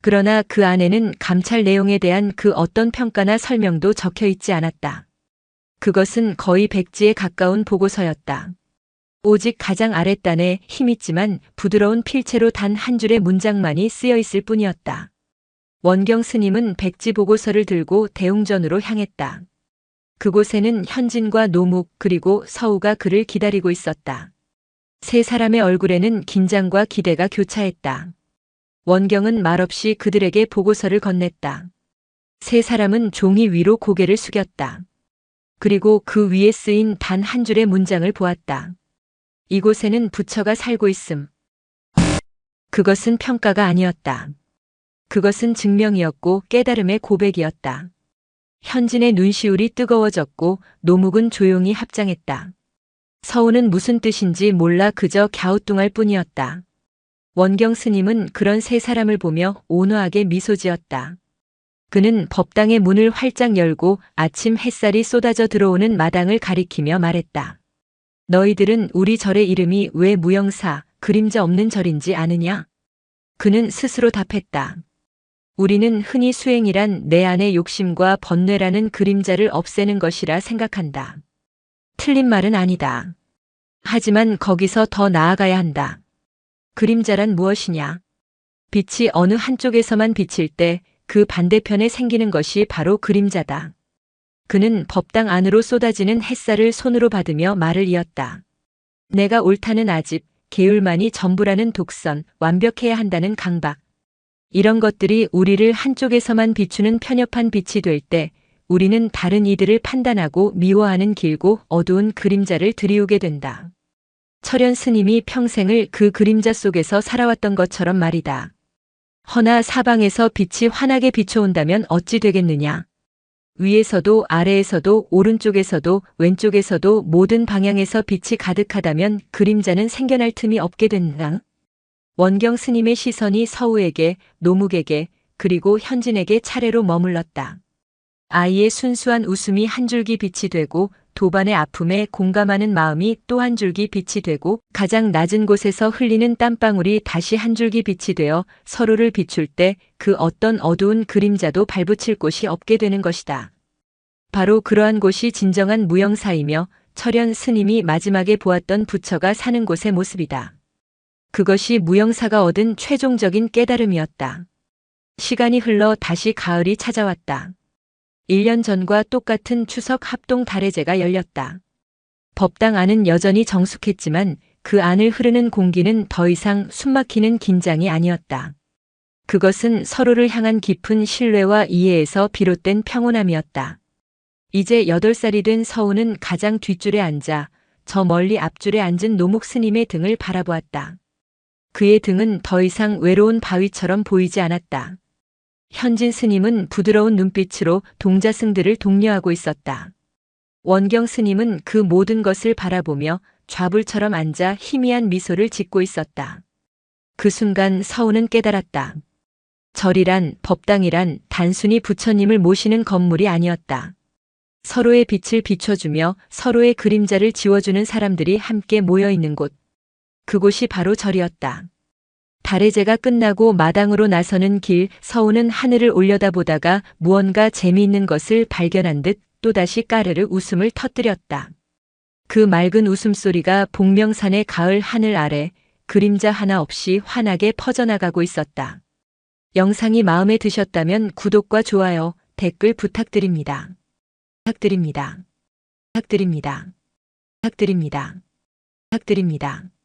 그러나 그 안에는 감찰 내용에 대한 그 어떤 평가나 설명도 적혀 있지 않았다. 그것은 거의 백지에 가까운 보고서였다. 오직 가장 아랫단에 힘있지만 부드러운 필체로 단 한 줄의 문장만이 쓰여 있을 뿐이었다. 원경 스님은 백지 보고서를 들고 대웅전으로 향했다. 그곳에는 현진과 노묵 그리고 서우가 그를 기다리고 있었다. 세 사람의 얼굴에는 긴장과 기대가 교차했다. 원경은 말없이 그들에게 보고서를 건넸다. 세 사람은 종이 위로 고개를 숙였다. 그리고 그 위에 쓰인 단 한 줄의 문장을 보았다. 이곳에는 부처가 살고 있음. 그것은 평가가 아니었다. 그것은 증명이었고 깨달음의 고백이었다. 현진의 눈시울이 뜨거워졌고 노묵은 조용히 합장했다. 서우는 무슨 뜻인지 몰라 그저 갸우뚱할 뿐이었다. 원경 스님은 그런 세 사람을 보며 온화하게 미소 지었다. 그는 법당의 문을 활짝 열고 아침 햇살이 쏟아져 들어오는 마당을 가리키며 말했다. 너희들은 우리 절의 이름이 왜 무영사, 그림자 없는 절인지 아느냐? 그는 스스로 답했다. 우리는 흔히 수행이란 내 안의 욕심과 번뇌라는 그림자를 없애는 것이라 생각한다. 틀린 말은 아니다. 하지만 거기서 더 나아가야 한다. 그림자란 무엇이냐? 빛이 어느 한쪽에서만 비칠 때 그 반대편에 생기는 것이 바로 그림자다. 그는 법당 안으로 쏟아지는 햇살을 손으로 받으며 말을 이었다. 내가 옳다는 아집, 계율만이 전부라는 독선, 완벽해야 한다는 강박. 이런 것들이 우리를 한쪽에서만 비추는 편협한 빛이 될 때 우리는 다른 이들을 판단하고 미워하는 길고 어두운 그림자를 들이우게 된다. 철현 스님이 평생을 그 그림자 속에서 살아왔던 것처럼 말이다. 허나 사방에서 빛이 환하게 비춰온다면 어찌 되겠느냐? 위에서도 아래에서도 오른쪽에서도 왼쪽에서도 모든 방향에서 빛이 가득하다면 그림자는 생겨날 틈이 없게 된다. 원경 스님의 시선이 서우에게, 노묵에게, 그리고 현진에게 차례로 머물렀다. 아이의 순수한 웃음이 한 줄기 빛이 되고 도반의 아픔에 공감하는 마음이 또 한 줄기 빛이 되고 가장 낮은 곳에서 흘리는 땀방울이 다시 한 줄기 빛이 되어 서로를 비출 때 그 어떤 어두운 그림자도 발붙일 곳이 없게 되는 것이다. 바로 그러한 곳이 진정한 무영사이며 철현 스님이 마지막에 보았던 부처가 사는 곳의 모습이다. 그것이 무영사가 얻은 최종적인 깨달음이었다. 시간이 흘러 다시 가을이 찾아왔다. 1년 전과 똑같은 추석 합동 달해제가 열렸다. 법당 안은 여전히 정숙했지만 그 안을 흐르는 공기는 더 이상 숨막히는 긴장이 아니었다. 그것은 서로를 향한 깊은 신뢰와 이해에서 비롯된 평온함이었다. 이제 8살이 된 서우는 가장 뒷줄에 앉아 저 멀리 앞줄에 앉은 노묵 스님의 등을 바라보았다. 그의 등은 더 이상 외로운 바위처럼 보이지 않았다. 현진 스님은 부드러운 눈빛으로 동자승들을 독려하고 있었다. 원경 스님은 그 모든 것을 바라보며 좌불처럼 앉아 희미한 미소를 짓고 있었다. 그 순간 서우는 깨달았다. 절이란, 법당이란 단순히 부처님을 모시는 건물이 아니었다. 서로의 빛을 비춰주며 서로의 그림자를 지워주는 사람들이 함께 모여 있는 곳. 그곳이 바로 절이었다. 달해제가 끝나고 마당으로 나서는 길, 서우는 하늘을 올려다보다가 무언가 재미있는 것을 발견한 듯 또다시 까르르 웃음을 터뜨렸다. 그 맑은 웃음소리가 복명산의 가을 하늘 아래 그림자 하나 없이 환하게 퍼져나가고 있었다. 영상이 마음에 드셨다면 구독과 좋아요, 댓글 부탁드립니다. 부탁드립니다. 부탁드립니다. 부탁드립니다. 부탁드립니다.